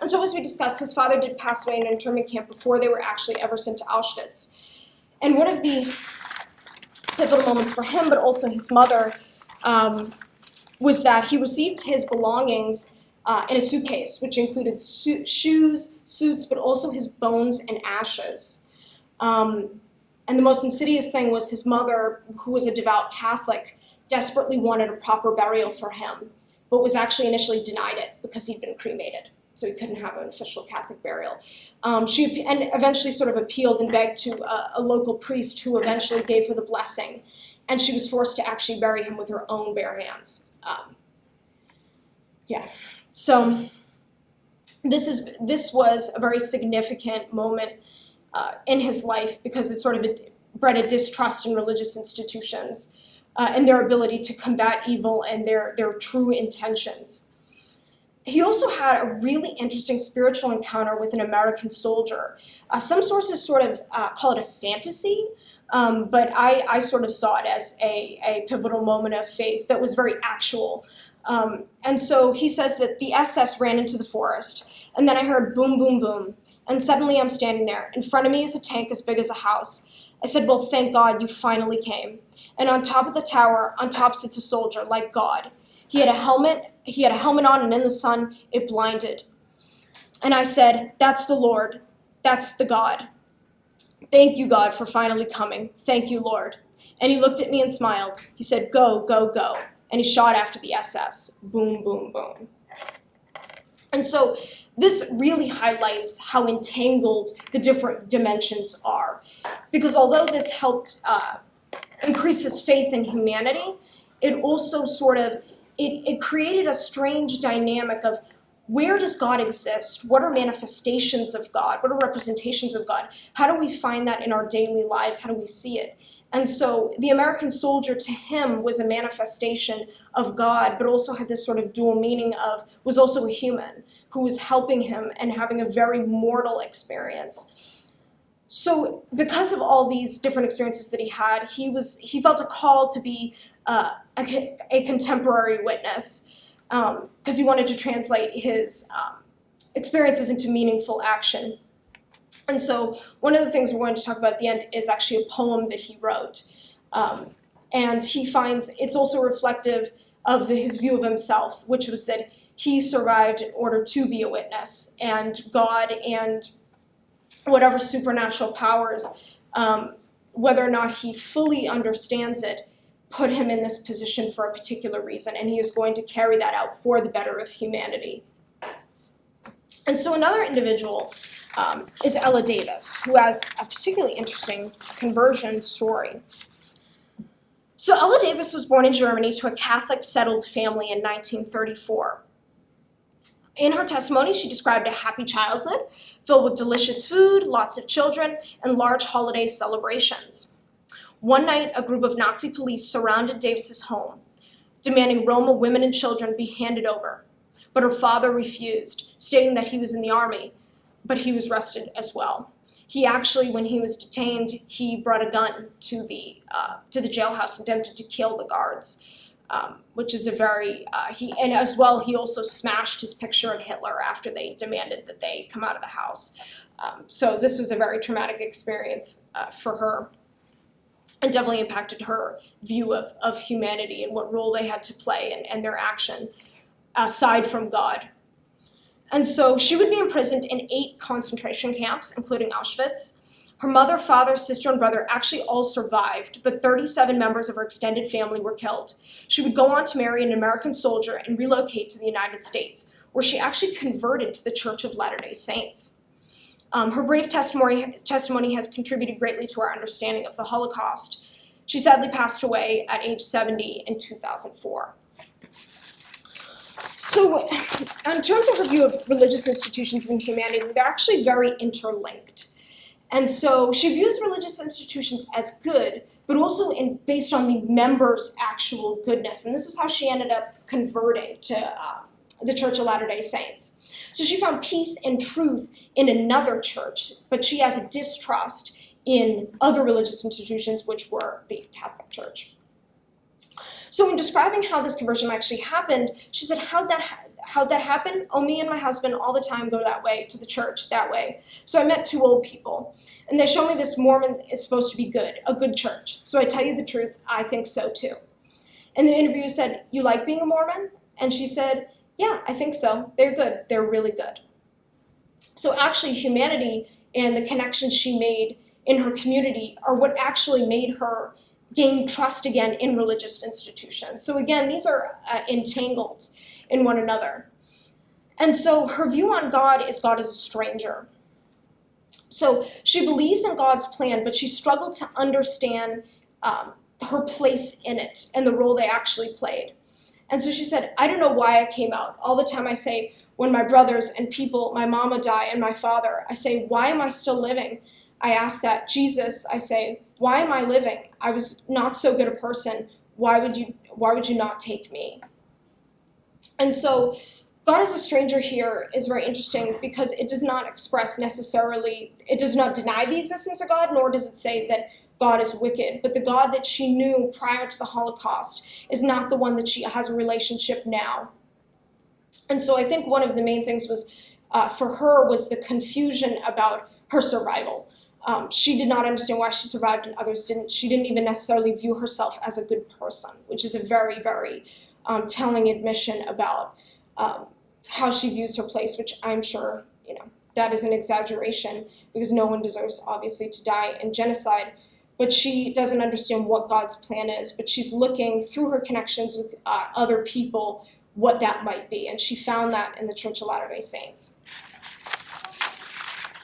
And so as we discussed, his father did pass away in an internment camp before they were actually ever sent to Auschwitz. And one of the pivotal moments for him, but also his mother, was that he received his belongings in a suitcase, which included shoes, suits, but also his bones and ashes. And the most insidious thing was his mother, who was a devout Catholic, desperately wanted a proper burial for him, but was actually initially denied it because he'd been cremated, so he couldn't have an official Catholic burial. She eventually sort of appealed and begged to a local priest who eventually gave her the blessing, and she was forced to actually bury him with her own bare hands. So this was a very significant moment in his life because it sort of bred a distrust in religious institutions. and their ability to combat evil and their true intentions. He also had a really interesting spiritual encounter with an American soldier. Some sources sort of call it a fantasy, but I sort of saw it as a pivotal moment of faith that was very actual. And so he says that the SS ran into the forest, and then I heard boom, boom, boom, and suddenly I'm standing there. In front of me is a tank as big as a house. I said, well, thank God you finally came. And on top of the tower, on top sits a soldier, like God. He had a helmet on, and in the sun, it blinded. And I said, that's the Lord. That's the God. Thank you, God, for finally coming. Thank you, Lord. And he looked at me and smiled. He said, go, go, go. And he shot after the SS. Boom, boom, boom. And so this really highlights how entangled the different dimensions are. Because although this helped increase his faith in humanity, it also sort of, it created a strange dynamic of where does God exist? What are manifestations of God? What are representations of God? How do we find that in our daily lives? How do we see it? And so the American soldier to him was a manifestation of God, but also had this sort of dual meaning of, was also a human who was helping him and having a very mortal experience. So because of all these different experiences that he had, he felt a call to be a contemporary witness because he wanted to translate his experiences into meaningful action. And so one of the things we're going to talk about at the end is actually a poem that he wrote. And he finds it's also reflective of his view of himself, which was that he survived in order to be a witness, and God and whatever supernatural powers, whether or not he fully understands it, put him in this position for a particular reason, and he is going to carry that out for the better of humanity. And so another individual is Ella Davis, who has a particularly interesting conversion story. So Ella Davis was born in Germany to a Catholic settled family in 1934. In her testimony, she described a happy childhood filled with delicious food, lots of children, and large holiday celebrations. One night, a group of Nazi police surrounded Davis's home, demanding Roma women and children be handed over. But her father refused, stating that he was in the army, but he was arrested as well. He actually, when he was detained, he brought a gun to the jailhouse, attempted to kill the guards, which is a very, and as well, he also smashed his picture of Hitler after they demanded that they come out of the house. So this was a very traumatic experience for her, and definitely impacted her view of humanity and what role they had to play and their action aside from God. And so she would be imprisoned in 8 concentration camps, including Auschwitz. Her mother, father, sister, and brother actually all survived, but 37 members of her extended family were killed. She would go on to marry an American soldier and relocate to the United States, where she actually converted to the Church of Latter-day Saints. Her brave testimony has contributed greatly to our understanding of the Holocaust. She sadly passed away at age 70 in 2004. So in terms of her view of religious institutions and humanity, they're actually very interlinked. And so she views religious institutions as good, but also based on the members' actual goodness. And this is how she ended up converting to the Church of Latter-day Saints. So she found peace and truth in another church, but she has a distrust in other religious institutions, which were the Catholic Church. So in describing how this conversion actually happened, she said, how'd that happen? Oh, me and my husband all the time go that way, to the church that way. So I met 2 old people, and they showed me this Mormon is supposed to be good, a good church. So I tell you the truth, I think so too. And the interviewer said, you like being a Mormon? And she said, yeah, I think so. They're good. They're really good. So actually humanity and the connections she made in her community are what actually made her gain trust again in religious institutions. So again, these are entangled in one another. And so her view on God is a stranger. So she believes in God's plan, but she struggled to understand her place in it and the role they actually played. And so she said, I don't know why I came out. All the time I say, when my brothers and people, my mama die and my father, I say, why am I still living? I ask that. Jesus, I say, why am I living? I was not so good a person. Why would you not take me? And so God as a stranger here is very interesting because it does not express necessarily, it does not deny the existence of God, nor does it say that God is wicked. But the God that she knew prior to the Holocaust is not the one that she has a relationship now. And so I think one of the main things was, for her, was the confusion about her survival. She did not understand why she survived and others didn't. She didn't even necessarily view herself as a good person, which is a very, very telling admission about how she views her place, which I'm sure, that is an exaggeration because no one deserves, obviously, to die in genocide. But she doesn't understand what God's plan is, but she's looking through her connections with other people what that might be. And she found that in the Church of Latter-day Saints.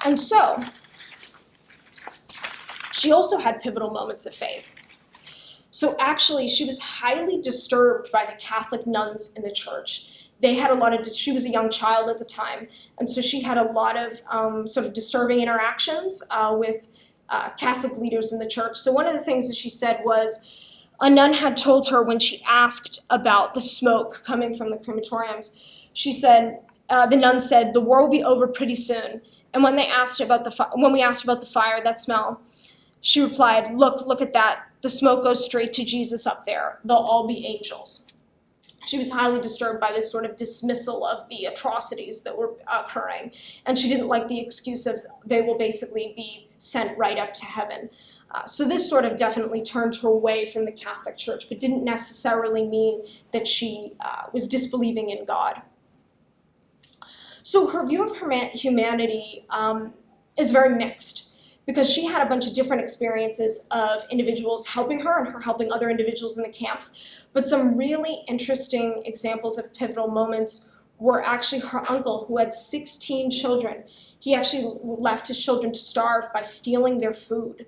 And so she also had pivotal moments of faith. So actually, she was highly disturbed by the Catholic nuns in the church. They had a lot of, she was a young child at the time, and so she had a lot of sort of disturbing interactions with Catholic leaders in the church. So one of the things that she said was, a nun had told her when she asked about the smoke coming from the crematoriums, she said, the nun said, the war will be over pretty soon. And when we asked about the fire, that smell, she replied, look at that. The smoke goes straight to Jesus up there. They'll all be angels. She was highly disturbed by this sort of dismissal of the atrocities that were occurring. And she didn't like the excuse of they will basically be sent right up to heaven. So this sort of definitely turned her away from the Catholic Church, but didn't necessarily mean that she was disbelieving in God. So her view of humanity is very mixed, because she had a bunch of different experiences of individuals helping her and her helping other individuals in the camps. But some really interesting examples of pivotal moments were actually her uncle, who had 16 children. He actually left his children to starve by stealing their food.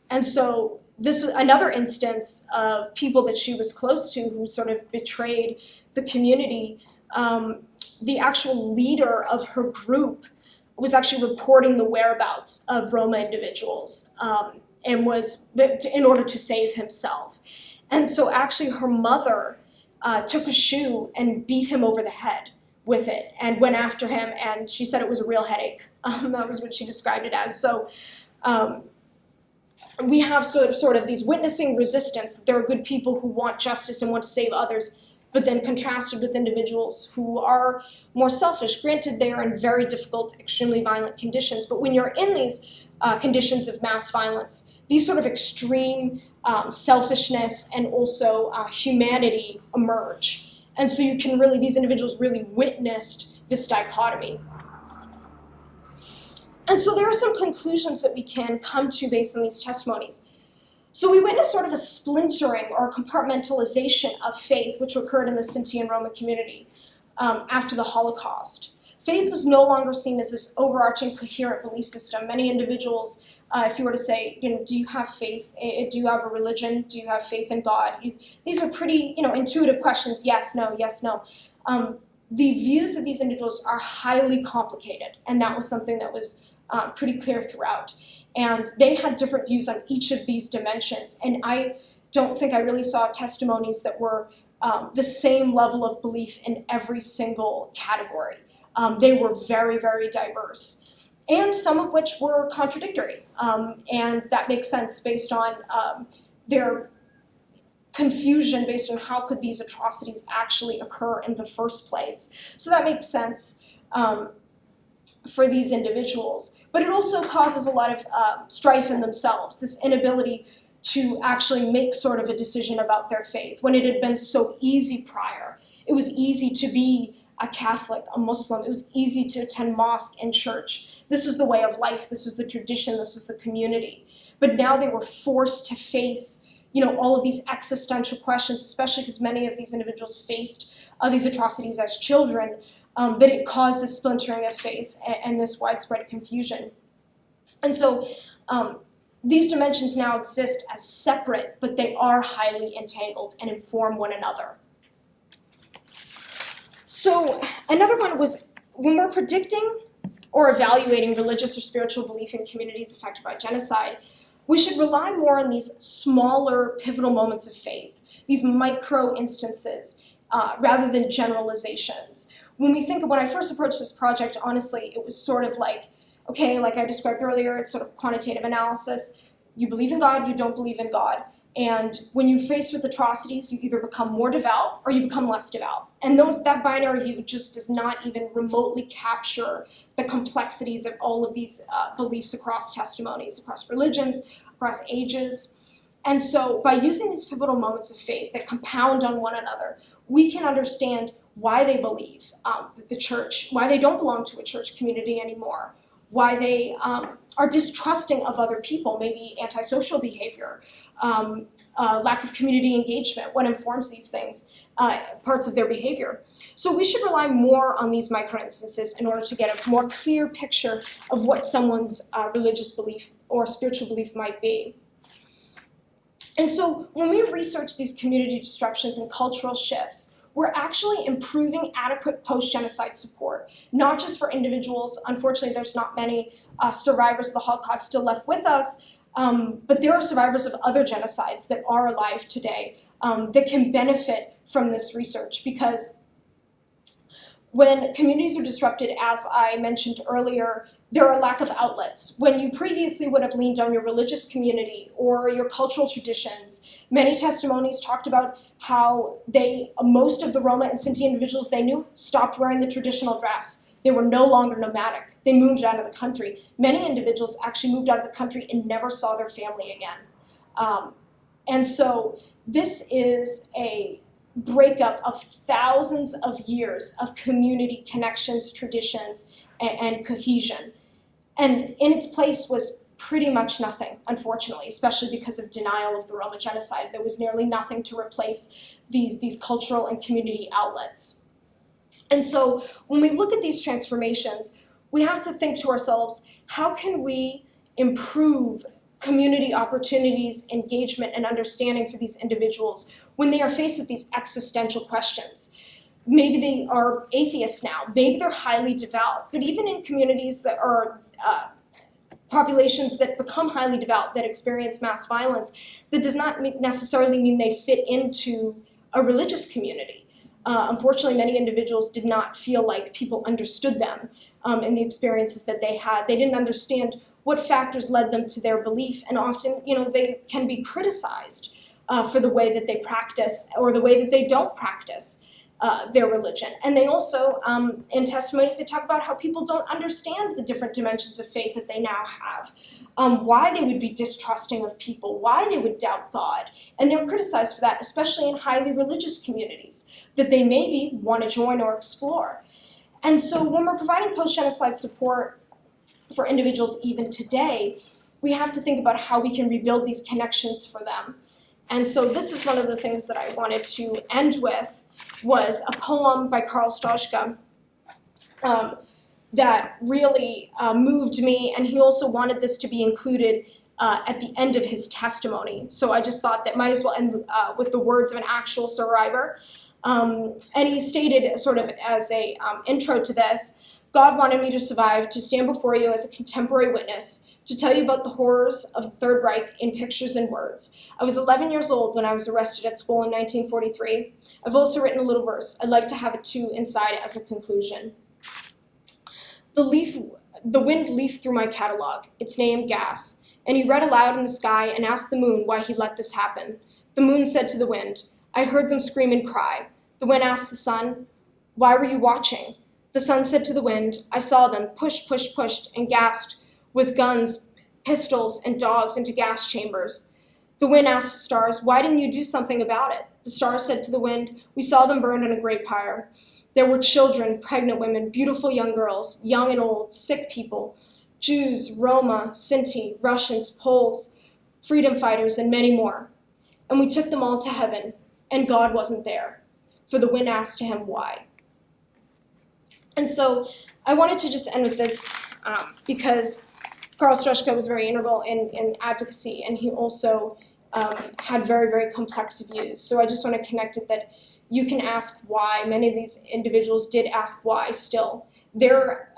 And so this was another instance of people that she was close to who sort of betrayed the community. The actual leader of her group was actually reporting the whereabouts of Roma individuals and was in order to save himself. And so actually her mother took a shoe and beat him over the head with it and went after him, and she said it was a real headache. That was what she described it as. So we have sort of these witnessing resistance. There are good people who want justice and want to save others, but then contrasted with individuals who are more selfish. Granted, they are in very difficult, extremely violent conditions, but when you're in these conditions of mass violence, these sort of extreme selfishness and also humanity emerge. And so you can really, these individuals really witnessed this dichotomy. And so there are some conclusions that we can come to based on these testimonies. So we witnessed sort of a splintering or compartmentalization of faith, which occurred in the Sinti and Roma community after the Holocaust. Faith was no longer seen as this overarching coherent belief system. Many individuals, if you were to say, do you have faith? Do you have a religion? Do you have faith in God? These are pretty, intuitive questions. Yes, no, yes, no. The views of these individuals are highly complicated, and that was something that was pretty clear throughout. And they had different views on each of these dimensions. And I don't think I really saw testimonies that were the same level of belief in every single category. They were very, very diverse, and some of which were contradictory. And that makes sense based on their confusion based on how could these atrocities actually occur in the first place. So that makes sense for these individuals. But it also causes a lot of strife in themselves, this inability to actually make sort of a decision about their faith when it had been so easy prior. It was easy to be a Catholic, a Muslim. It was easy to attend mosque and church. This was the way of life. This was the tradition. This was the community. But now they were forced to face, all of these existential questions, especially because many of these individuals faced these atrocities as children, that it caused this splintering of faith and this widespread confusion. And so these dimensions now exist as separate, but they are highly entangled and inform one another. So another one was, when we're predicting or evaluating religious or spiritual belief in communities affected by genocide, We should rely more on these smaller pivotal moments of faith, these micro instances, rather than generalizations. When I first approached this project, honestly, it was sort of like, okay, like I described earlier, it's sort of quantitative analysis. You believe in God, you don't believe in God. And when you're faced with atrocities, you either become more devout or you become less devout. And that binary view just does not even remotely capture the complexities of all of these beliefs across testimonies, across religions, across ages. And so by using these pivotal moments of faith that compound on one another, we can understand why they believe that the church, why they don't belong to a church community anymore, why they are distrusting of other people, maybe antisocial behavior, lack of community engagement, what informs these things, parts of their behavior. So we should rely more on these micro-instances in order to get a more clear picture of what someone's religious belief or spiritual belief might be. And so when we research these community disruptions and cultural shifts, we're actually improving adequate post-genocide support, not just for individuals. Unfortunately, there's not many survivors of the Holocaust still left with us, but there are survivors of other genocides that are alive today that can benefit from this research, because when communities are disrupted, as I mentioned earlier, there are a lack of outlets. When you previously would have leaned on your religious community or your cultural traditions, many testimonies talked about how most of the Roma and Sinti individuals they knew stopped wearing the traditional dress. They were no longer nomadic. They moved out of the country. Many individuals actually moved out of the country and never saw their family again. And so this is a breakup of thousands of years of community connections, traditions, and cohesion. And in its place was pretty much nothing, unfortunately, especially because of denial of the Roma genocide. There was nearly nothing to replace these cultural and community outlets. And so when we look at these transformations, we have to think to ourselves, how can we improve community opportunities, engagement, and understanding for these individuals when they are faced with these existential questions? Maybe they are atheists now, maybe they're highly devout, but even in communities that are populations that become highly devout, that experience mass violence, that does not necessarily mean they fit into a religious community. Unfortunately, many individuals did not feel like people understood them in the experiences that they had. They didn't understand what factors led them to their belief, and often, they can be criticized for the way that they practice or the way that they don't practice their religion. And they also, in testimonies, they talk about how people don't understand the different dimensions of faith that they now have, why they would be distrusting of people, why they would doubt God. And they're criticized for that, especially in highly religious communities that they maybe want to join or explore. And so when we're providing post-genocide support for individuals even today, we have to think about how we can rebuild these connections for them. And so this is one of the things that I wanted to end with, was a poem by Karl Stroschka that really moved me, and he also wanted this to be included at the end of his testimony. So I just thought that might as well end with the words of an actual survivor. And he stated, sort of as a intro to this, "God wanted me to survive, to stand before you as a contemporary witness, to tell you about the horrors of the Third Reich in pictures and words. I was 11 years old when I was arrested at school in 1943. I've also written a little verse. I'd like to have it too inside as a conclusion. The wind leafed through my catalog, its name gas, and he read aloud in the sky and asked the moon why he let this happen. The moon said to the wind, I heard them scream and cry. The wind asked the sun, why were you watching? The sun said to the wind, I saw them, pushed, and gassed with guns, pistols, and dogs into gas chambers. The wind asked the stars, why didn't you do something about it? The stars said to the wind, we saw them burned in a great pyre. There were children, pregnant women, beautiful young girls, young and old, sick people, Jews, Roma, Sinti, Russians, Poles, freedom fighters, and many more. And we took them all to heaven, and God wasn't there. For the wind asked to him, why? And so I wanted to just end with this because Karl Stroschka was very integral in advocacy, and he also had very, very complex views. So I just want to connect it that you can ask why. Many of these individuals did ask why still. Their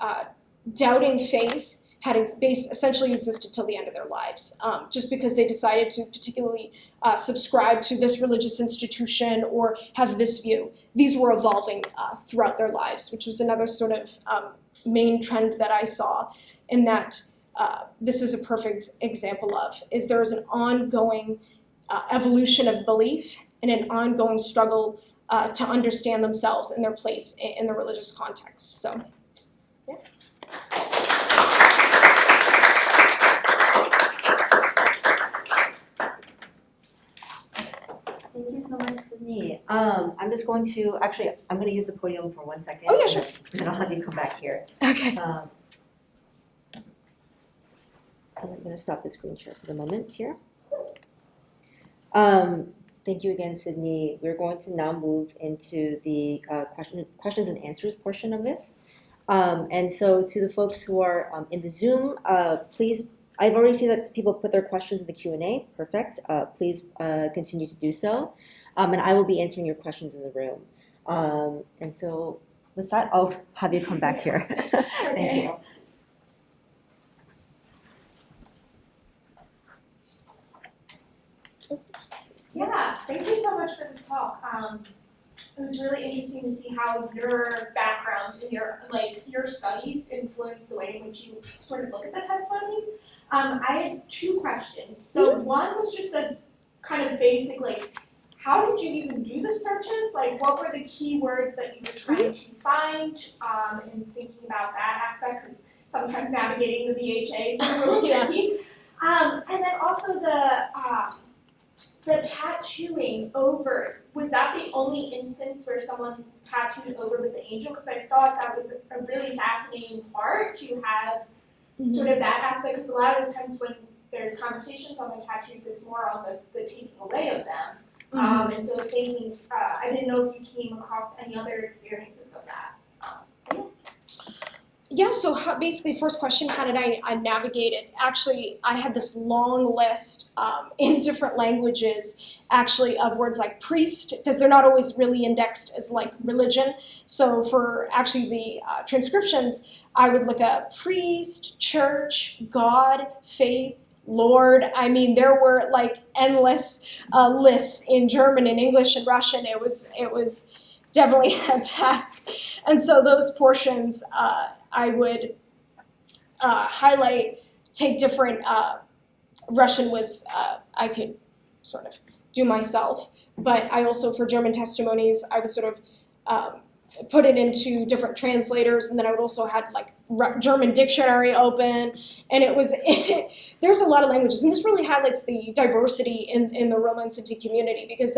doubting faith had essentially existed till the end of their lives, just because they decided to particularly subscribe to this religious institution or have this view. These were evolving throughout their lives, which was another sort of main trend that I saw, in that this is a perfect example of, is there is an ongoing evolution of belief and an ongoing struggle to understand themselves and their place in the religious context. So, yeah. Thank you so much, Sydney. I'm just going to, actually, I'm going to use the podium for 1 second. Oh, yeah, sure. And then I'll have you come back here. Okay. I'm going to stop the screen share for the moment here. Thank you again, Sydney. We're going to now move into the questions and answers portion of this. And so to the folks who are in the Zoom, please, I've already seen that people have put their questions in the Q&A. Perfect. Please continue to do so. And I will be answering your questions in the room. And so with that, I'll have you come back here. Thank you. Yeah, thank you so much for this talk. It was really interesting to see how your background and your studies influence the way in which you sort of look at the testimonies. I had 2 questions. So one was just a kind of basic, how did you even do the searches? What were the keywords that you were trying to find, and thinking about that aspect, because sometimes navigating the VHA is a little tricky. And then also the tattooing over, was that the only instance where someone tattooed over with the angel? Because I thought that was a really fascinating part to have sort of that aspect, because a lot of the times when there's conversations on the tattoos, it's more on the taking away of them. And so thinking, I didn't know if you came across any other experiences of that. Yeah, so basically, first question, how did I navigate it? Actually, I had this long list in different languages, actually, of words like priest, because they're not always really indexed as religion. So for actually the transcriptions, I would look up priest, church, God, faith, Lord. I mean, there were endless lists in German and English and Russian. It was definitely a task. And so those portions, I would highlight, take different, Russian was, I could sort of do myself, but I also, for German testimonies, I would sort of put it into different translators, and then I would also had German dictionary open, and it was, there's a lot of languages, and this really highlights the diversity in the Romani and Sinti community, because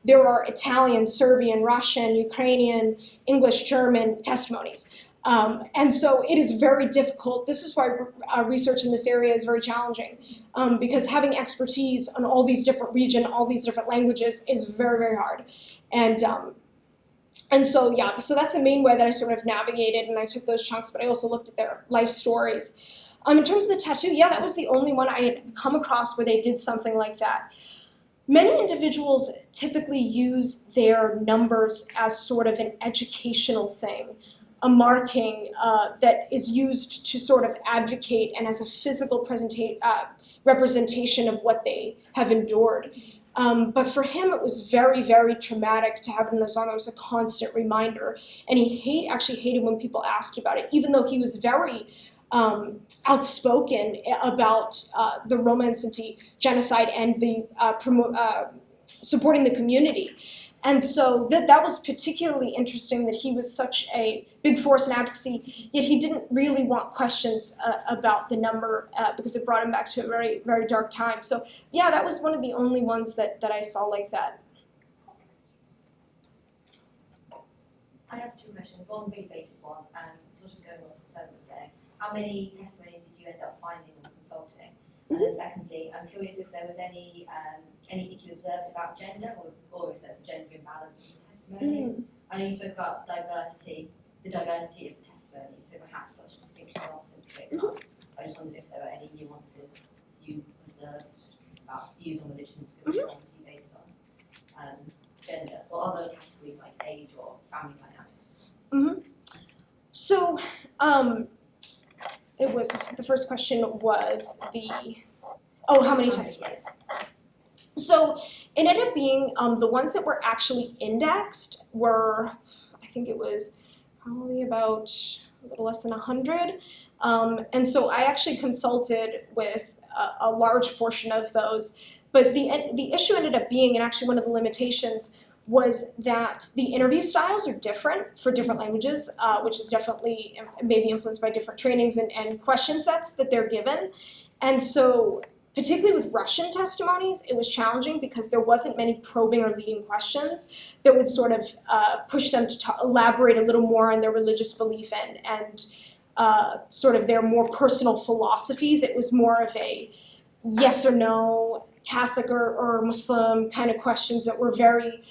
there are Italian, Serbian, Russian, Ukrainian, English, German testimonies. And so it is very difficult. This is why research in this area is very challenging, because having expertise on all these different regions, all these different languages is very, very hard. And so, yeah, so that's the main way that I sort of navigated, and I took those chunks, but I also looked at their life stories. In terms of the tattoo, yeah, that was the only one I had come across where they did something like that. Many individuals typically use their numbers as sort of an educational thing, a marking that is used to sort of advocate and as a physical representation of what they have endured. But for him, it was very, very traumatic to have it in his arm. It was a constant reminder. And he actually hated when people asked about it, even though he was very outspoken about the Romani and Sinti genocide and the supporting the community. And so that was particularly interesting, that he was such a big force in advocacy, yet he didn't really want questions about the number because it brought him back to a very, very dark time. So yeah, that was one of the only ones that I saw like that. I have 2 questions. One really basic one, sort of going off what Sarah was saying. How many testimonies did you end up finding or consulting? And then secondly, I'm curious if there was anything you observed about gender, or if there's a gender imbalance in testimonies. I know you spoke about the diversity of testimonies, so perhaps such distinction not so picked up. I just wondered if there were any nuances you observed about views on religion and spirituality based on gender, or other categories like age or family dynamics. So, it was the first question was how many testimonies? So it ended up being the ones that were actually indexed were, I think it was probably about a little less than 100. And so I actually consulted with a large portion of those. But the issue ended up being, and actually one of the limitations, was that the interview styles are different for different languages, which is definitely maybe influenced by different trainings and question sets that they're given. And so particularly with Russian testimonies, it was challenging because there wasn't many probing or leading questions that would sort of push them to elaborate a little more on their religious belief and sort of their more personal philosophies. It was more of a yes or no, Catholic or Muslim kind of questions that were very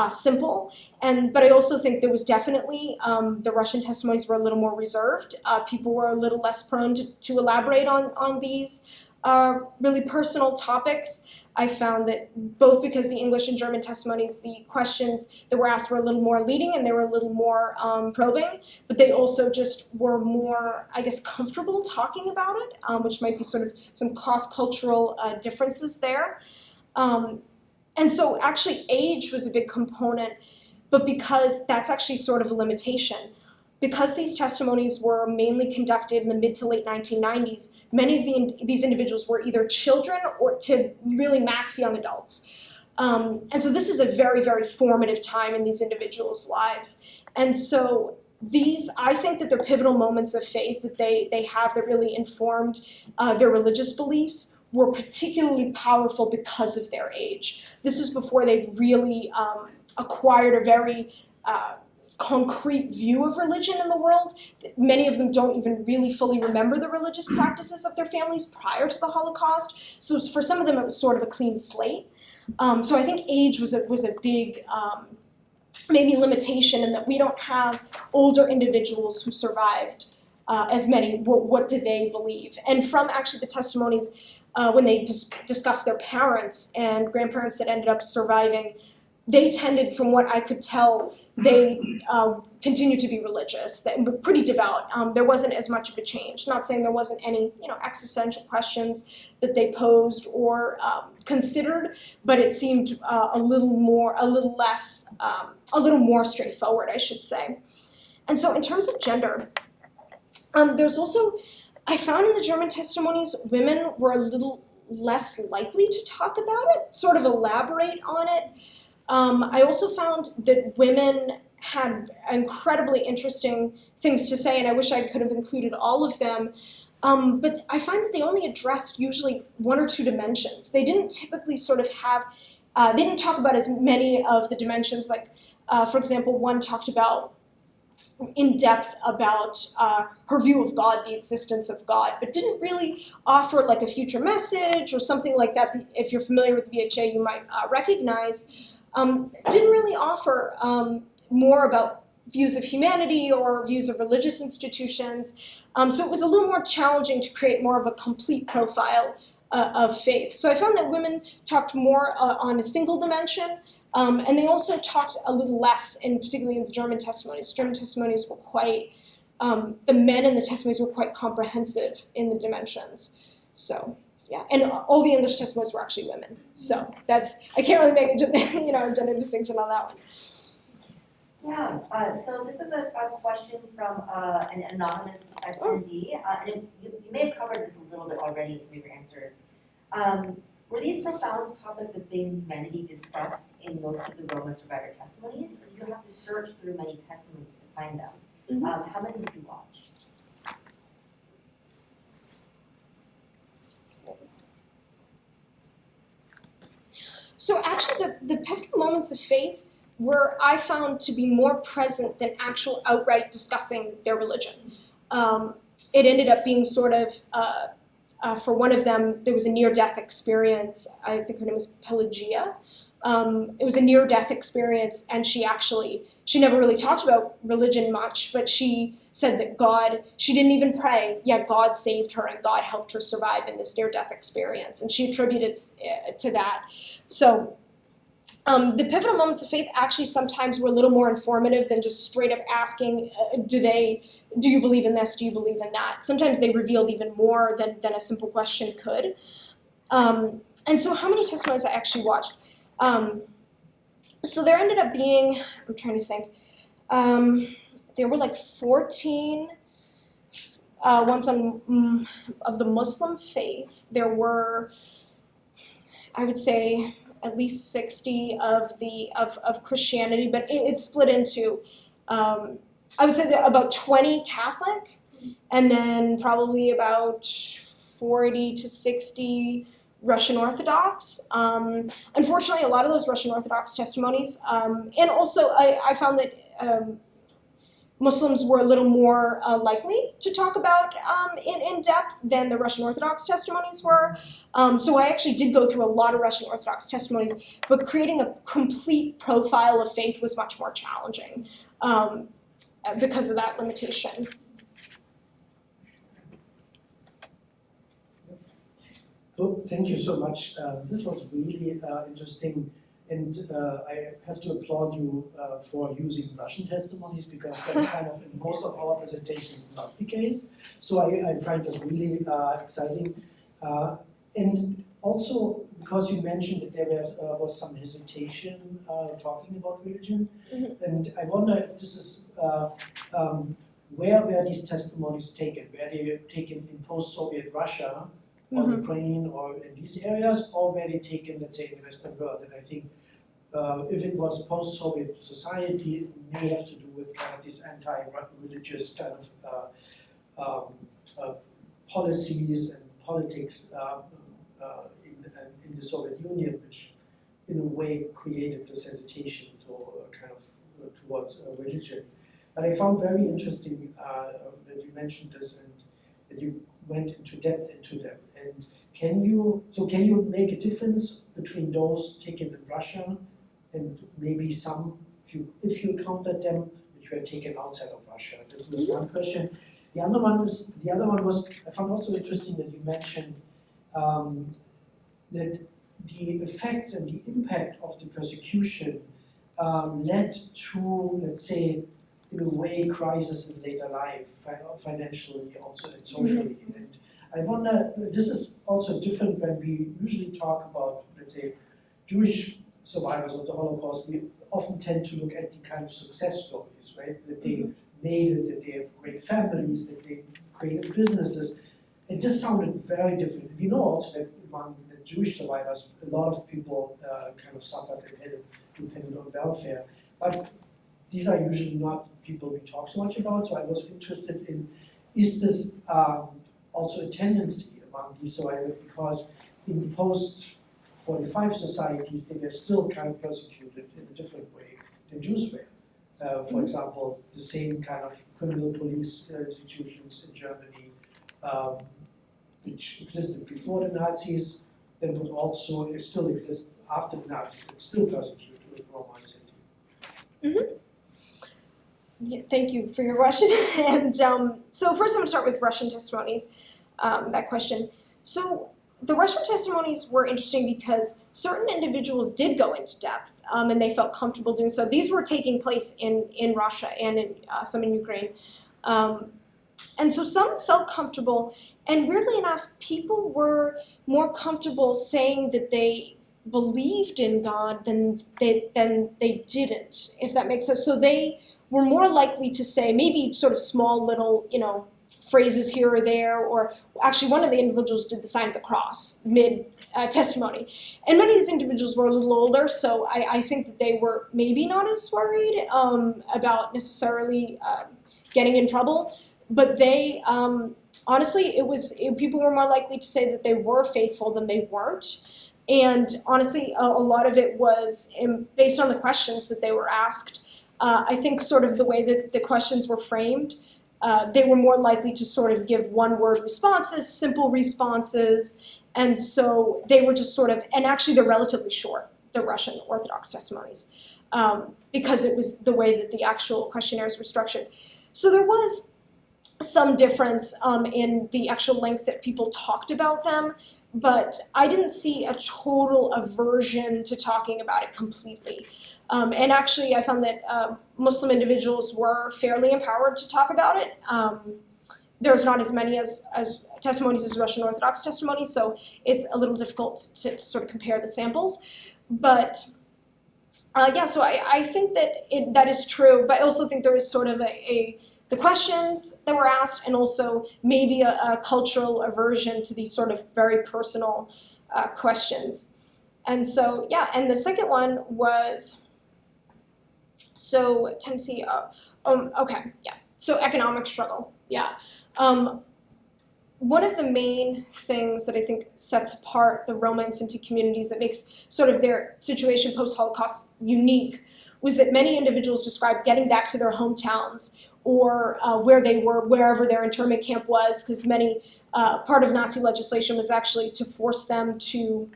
simple. But I also think there was definitely, the Russian testimonies were a little more reserved. People were a little less prone to elaborate on these really personal topics. I found that both because the English and German testimonies, the questions that were asked were a little more leading and they were a little more probing, but they also just were more, I guess, comfortable talking about it, which might be sort of some cross-cultural differences there. And so actually age was a big component, but because that's actually sort of a limitation. Because these testimonies were mainly conducted in the mid to late 1990s, many of these individuals were either children or to really max young adults. And so this is a very, very formative time in these individuals' lives. And so I think that they're pivotal moments of faith that they have that really informed their religious beliefs were particularly powerful because of their age. This is before they've really acquired a very concrete view of religion in the world. Many of them don't even really fully remember the religious practices of their families prior to the Holocaust. So for some of them, it was sort of a clean slate. So I think age was a big maybe limitation in that we don't have older individuals who survived as many. What did they believe? And from actually the testimonies when they discussed their parents and grandparents that ended up surviving, they tended, from what I could tell, they continued to be religious, but pretty devout. There wasn't as much of a change. Not saying there wasn't any, existential questions that they posed or considered, but it seemed a little more straightforward, I should say. And so, in terms of gender, there's also, I found in the German testimonies, women were a little less likely to talk about it, sort of elaborate on it. I also found that women had incredibly interesting things to say, and I wish I could have included all of them. But I find that they only addressed usually one or two dimensions. They didn't typically sort of have, they didn't talk about as many of the dimensions. Like, for example, one talked about in depth about her view of God, the existence of God, but didn't really offer like a future message or something like that. If you're familiar with VHA, you might recognize. Didn't really offer more about views of humanity or views of religious institutions. So it was a little more challenging to create more of a complete profile of faith. So I found that women talked more on a single dimension, and they also talked a little less, particularly in the German testimonies. German testimonies were quite, the men in the testimonies were quite comprehensive in the dimensions. So. Yeah, and all the English testimonies were actually women. So I can't really make a gender distinction on that one. Yeah, so this is a question from an anonymous attendee. And you may have covered this a little bit already in some of your answers. Were these profound topics of faith and humanity discussed in most of the Roma survivor testimonies, or do you have to search through many testimonies to find them? Mm-hmm. How many did you watch? So actually the pivotal moments of faith were, I found, to be more present than actual outright discussing their religion. It ended up being sort of, for one of them, there was a near-death experience. I think her name was Pelagia. It was a near-death experience, and she never really talked about religion much, but she said that she didn't even pray, yet God saved her and God helped her survive in this near-death experience, and she attributed it to that. So The pivotal moments of faith actually sometimes were a little more informative than just straight up asking, do you believe in this, do you believe in that? Sometimes they revealed even more than a simple question could. And so how many testimonies I actually watched? So there ended up being, I'm trying to think, there were like 14 ones on, of the Muslim faith. There were, I would say, at least 60 of Christianity, but it's split into, I would say there are about 20 Catholic, and then probably about 40 to 60 Russian Orthodox. Unfortunately, a lot of those Russian Orthodox testimonies, and also I found that Muslims were a little more likely to talk about in depth than the Russian Orthodox testimonies were. So I actually did go through a lot of Russian Orthodox testimonies, but creating a complete profile of faith was much more challenging because of that limitation. So thank you so much. This was really interesting. And I have to applaud you for using Russian testimonies, because that's kind of in most of our presentations not the case. So I find this really exciting. And also because you mentioned that there was some hesitation talking about religion. Mm-hmm. And I wonder if this is, where were these testimonies taken? Were they taken in post-Soviet Russia, or Mm-hmm. Ukraine, or in these areas, or were they taken, let's say, in the Western world? And I think if it was post-Soviet society, it may have to do with kind of these anti-religious kind of policies and politics in the Soviet Union, which in a way created this hesitation to kind of towards religion. But I found very interesting that you mentioned this and that you went into depth into them. And can you make a difference between those taken in Russia and maybe some, if you counted them, which were taken outside of Russia? This was one question. The other one was, I found also interesting that you mentioned that the effects and the impact of the persecution led to, let's say, in a way, crisis in later life, financially also and socially. Mm-hmm. And I wonder, this is also different when we usually talk about, let's say, Jewish survivors of the Holocaust. We often tend to look at the kind of success stories, right? That they made it, that they have great families, that they created businesses. And this sounded very different. We know also that among the Jewish survivors, a lot of people kind of suffered and had depended on welfare. But these are usually not people we talk so much about, so I was interested in, is this also a tendency among these survivors, because in post-45 societies, they were still kind of persecuted in a different way than Jews were. For example, the same kind of criminal police institutions in Germany, which existed before the Nazis, that would also still exist after the Nazis, and still persecute Romani and Sinti. Mm-hmm. Yeah, thank you for your question. And so first I'm going to start with Russian testimonies, that question. So the Russian testimonies were interesting because certain individuals did go into depth and they felt comfortable doing so. These were taking place in Russia and in, some in Ukraine. And so some felt comfortable, and weirdly enough, people were more comfortable saying that they believed in God than they didn't, if that makes sense. So they were more likely to say maybe sort of small little, phrases here or there, or actually one of the individuals did the sign of the cross mid-testimony. And many of these individuals were a little older, so I think that they were maybe not as worried about necessarily getting in trouble, but they, honestly, people were more likely to say that they were faithful than they weren't. And honestly, a lot of it was based on the questions that they were asked. I think sort of the way that the questions were framed, they were more likely to sort of give one-word responses, simple responses, and so they were just sort of, and actually they're relatively short, the Russian Orthodox testimonies, because it was the way that the actual questionnaires were structured. So there was some difference in the actual length that people talked about them, but I didn't see a total aversion to talking about it completely. And actually, I found that Muslim individuals were fairly empowered to talk about it. There's not as many as testimonies as Russian Orthodox testimonies, so it's a little difficult to sort of compare the samples. But so I think that that is true, but I also think there is sort of the questions that were asked, and also maybe a cultural aversion to these sort of very personal questions. And so, and the second one was, so Tennessee, so economic struggle, one of the main things that I think sets apart the Roma and Sinti communities that makes sort of their situation post-Holocaust unique was that many individuals described getting back to their hometowns or where they were, wherever their internment camp was, because part of Nazi legislation was actually to force them to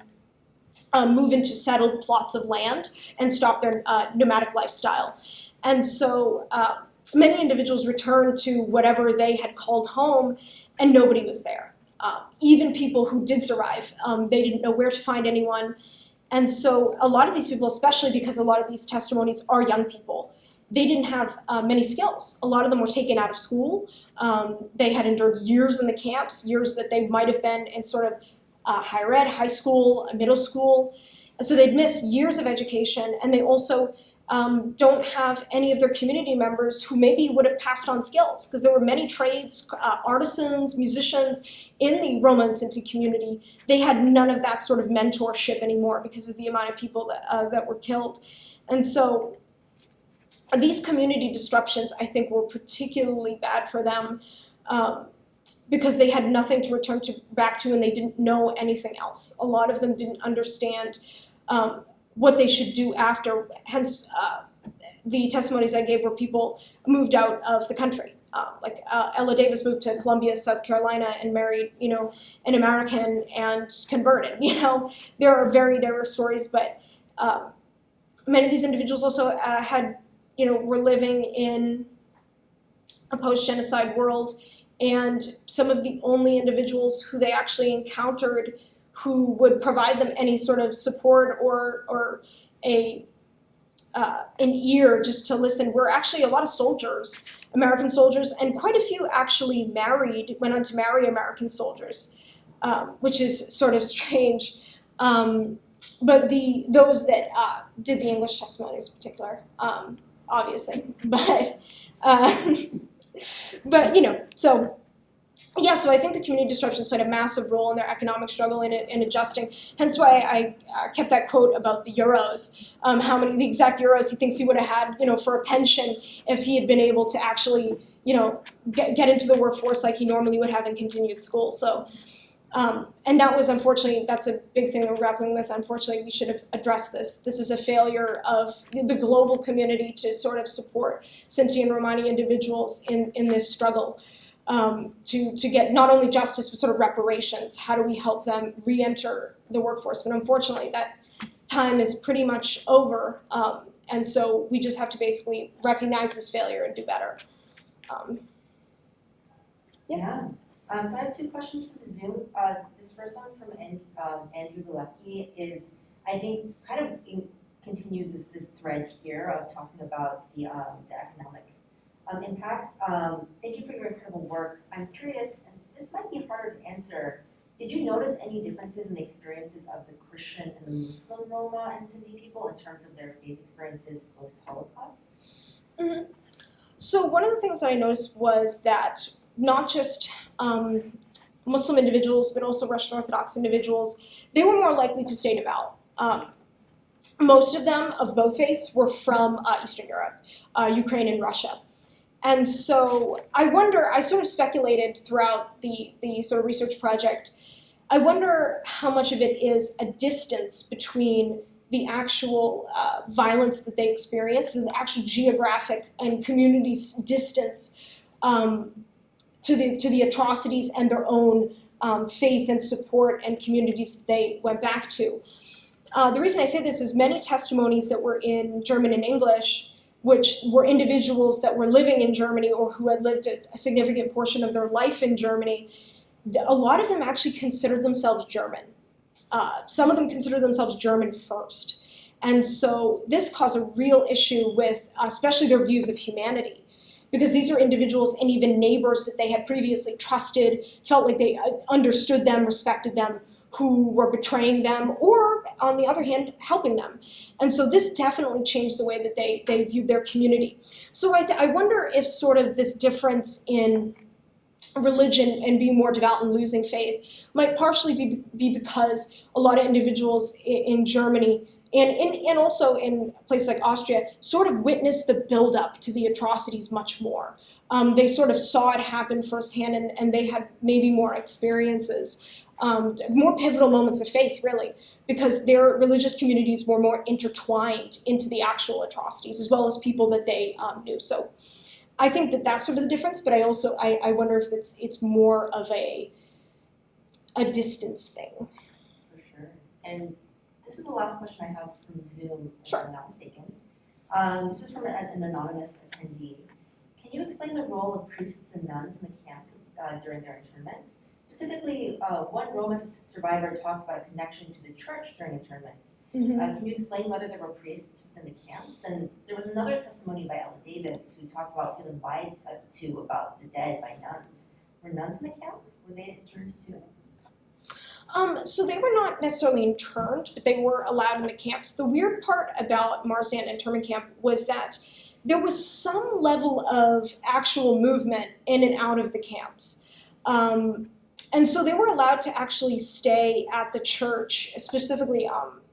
move into settled plots of land and stop their nomadic lifestyle. And so many individuals returned to whatever they had called home, and nobody was there. Even people who did survive, they didn't know where to find anyone. And so a lot of these people, especially because a lot of these testimonies are young people, they didn't have many skills. A lot of them were taken out of school. They had endured years in the camps, years that they might have been in sort of higher ed, high school, middle school. So they'd missed years of education, and they also don't have any of their community members who maybe would have passed on skills, because there were many trades, artisans, musicians in the Roma and Sinti community. They had none of that sort of mentorship anymore because of the amount of people that were killed. And so these community disruptions, I think, were particularly bad for them because they had nothing to return back to, and they didn't know anything else. A lot of them didn't understand what they should do after. Hence, the testimonies I gave were people moved out of the country. Ella Davis moved to Columbia, South Carolina, and married, an American and converted. There are very diverse stories, but many of these individuals also were living in a post-genocide world, and some of the only individuals who they actually encountered who would provide them any sort of support or an ear just to listen were actually a lot of soldiers, American soldiers, and quite a few actually went on to marry American soldiers, which is sort of strange. But those that did the English testimonies in particular, obviously, so I think the community disruptions played a massive role in their economic struggle in adjusting. Hence why I kept that quote about the euros, the exact euros he thinks he would have had, for a pension if he had been able to actually, get into the workforce like he normally would have in continued school. So, and that was, unfortunately, that's a big thing we're grappling with. Unfortunately, we should have addressed this. This is a failure of the global community to sort of support Sinti and Romani individuals in this struggle. To get not only justice, but sort of reparations. How do we help them re-enter the workforce? But unfortunately, that time is pretty much over. And so we just have to basically recognize this failure and do better. So I have two questions for the Zoom. This first one from Andrew Galecki is, I think, kind of continues this thread here of talking about the economic impacts. Thank you for your incredible work. I'm curious, and this might be harder to answer, did you notice any differences in the experiences of the Christian and the Muslim Roma and Sinti people in terms of their faith experiences post-Holocaust? Mm-hmm. So one of the things that I noticed was that not just Muslim individuals, but also Russian Orthodox individuals, they were more likely to stay devout. Most of them, of both faiths, were from Eastern Europe, Ukraine and Russia. And so I sort of speculated throughout the sort of research project, I wonder how much of it is a distance between the actual violence that they experienced and the actual geographic and community distance to the atrocities and their own faith and support and communities that they went back to. The reason I say this is many testimonies that were in German and English, which were individuals that were living in Germany or who had lived a significant portion of their life in Germany, a lot of them actually considered themselves German. Some of them considered themselves German first. And so this caused a real issue with especially their views of humanity, because these are individuals and even neighbors that they had previously trusted, felt like they understood them, respected them, who were betraying them, or on the other hand, helping them. And so this definitely changed the way that they viewed their community. So I wonder if sort of this difference in religion and being more devout and losing faith might partially be because a lot of individuals in Germany and also in places like Austria sort of witnessed the buildup to the atrocities much more. They sort of saw it happen firsthand, and they had maybe more experiences, more pivotal moments of faith, really, because their religious communities were more intertwined into the actual atrocities, as well as people that they knew. So I think that that's sort of the difference, but I wonder if it's more of a distance thing. For sure. And this is the last question I have from Zoom, if Sure. I'm not mistaken. This is from an anonymous attendee. Can you explain the role of priests and nuns in the camps during their internment? Specifically, one Roma survivor talked about a connection to the church during internments. Can you explain whether there were priests within the camps? And there was another testimony by Ella Davis who talked about feeling lied to about the dead by nuns. Were nuns in the camp? Were they interned too? So they were not necessarily interned, but they were allowed in the camps. The weird part about Marzahn internment camp was that there was some level of actual movement in and out of the camps. And so they were allowed to actually stay at the church, specifically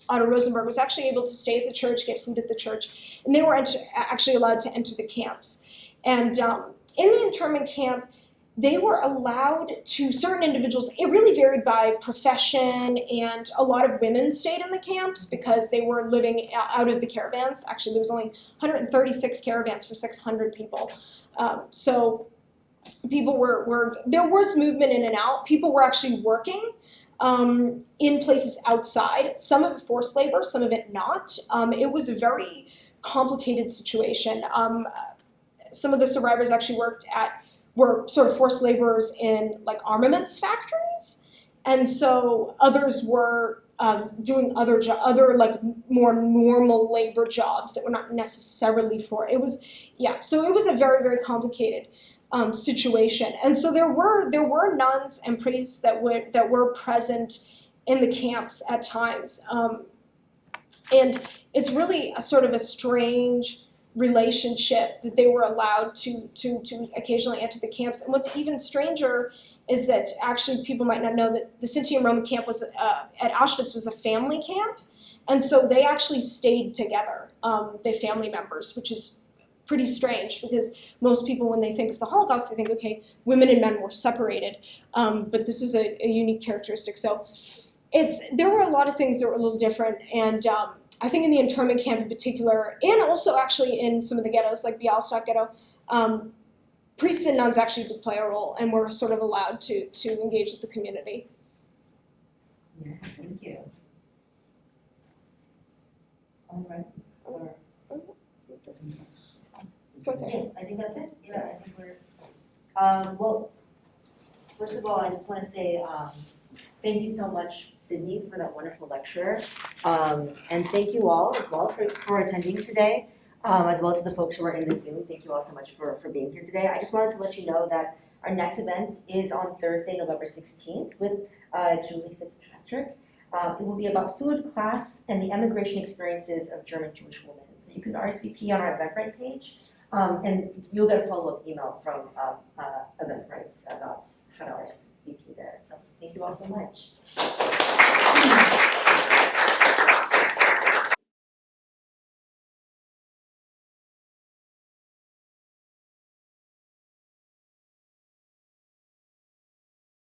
Otto Rosenberg was actually able to stay at the church, get food at the church, and they were actually allowed to enter the camps. And in the internment camp, they were allowed to, certain individuals, it really varied by profession, and a lot of women stayed in the camps because they were living out of the caravans. Actually, there was only 136 caravans for 600 people. So people there was movement in and out. People were actually working in places outside, some of it forced labor, some of it not. It was a very complicated situation. Some of the survivors actually were sort of forced laborers in like armaments factories, and so others were doing other like more normal labor jobs that were not necessarily so it was a very, very complicated situation. And so there were nuns and priests that were present in the camps at times, and it's really a sort of a strange relationship that they were allowed to occasionally enter the camps. And what's even stranger is that actually people might not know that the Sinti and Roma camp was at Auschwitz was a family camp, and so they actually stayed together, they family members, which is pretty strange because most people, when they think of the Holocaust, they think, okay, women and men were separated, but this is a unique characteristic. So there were a lot of things that were a little different, and I think in the internment camp in particular, and also actually in some of the ghettos, like Bialystok ghetto, priests and nuns actually did play a role and were sort of allowed to engage with the community. Yeah, thank you. All right. Yes, I think that's it. Yeah, I think we're. Well, first of all, I just want to say thank you so much, Sydney, for that wonderful lecture. And thank you all as well for attending today, as well as to the folks who are in the Zoom. Thank you all so much for being here today. I just wanted to let you know that our next event is on Thursday, November 16th with Julie Fitzpatrick. It will be about food, class, and the emigration experiences of German Jewish women. So you can RSVP on our Eventbrite page, and you'll get a follow-up email from Eventbrite about how to RSVP there. So thank you all so much.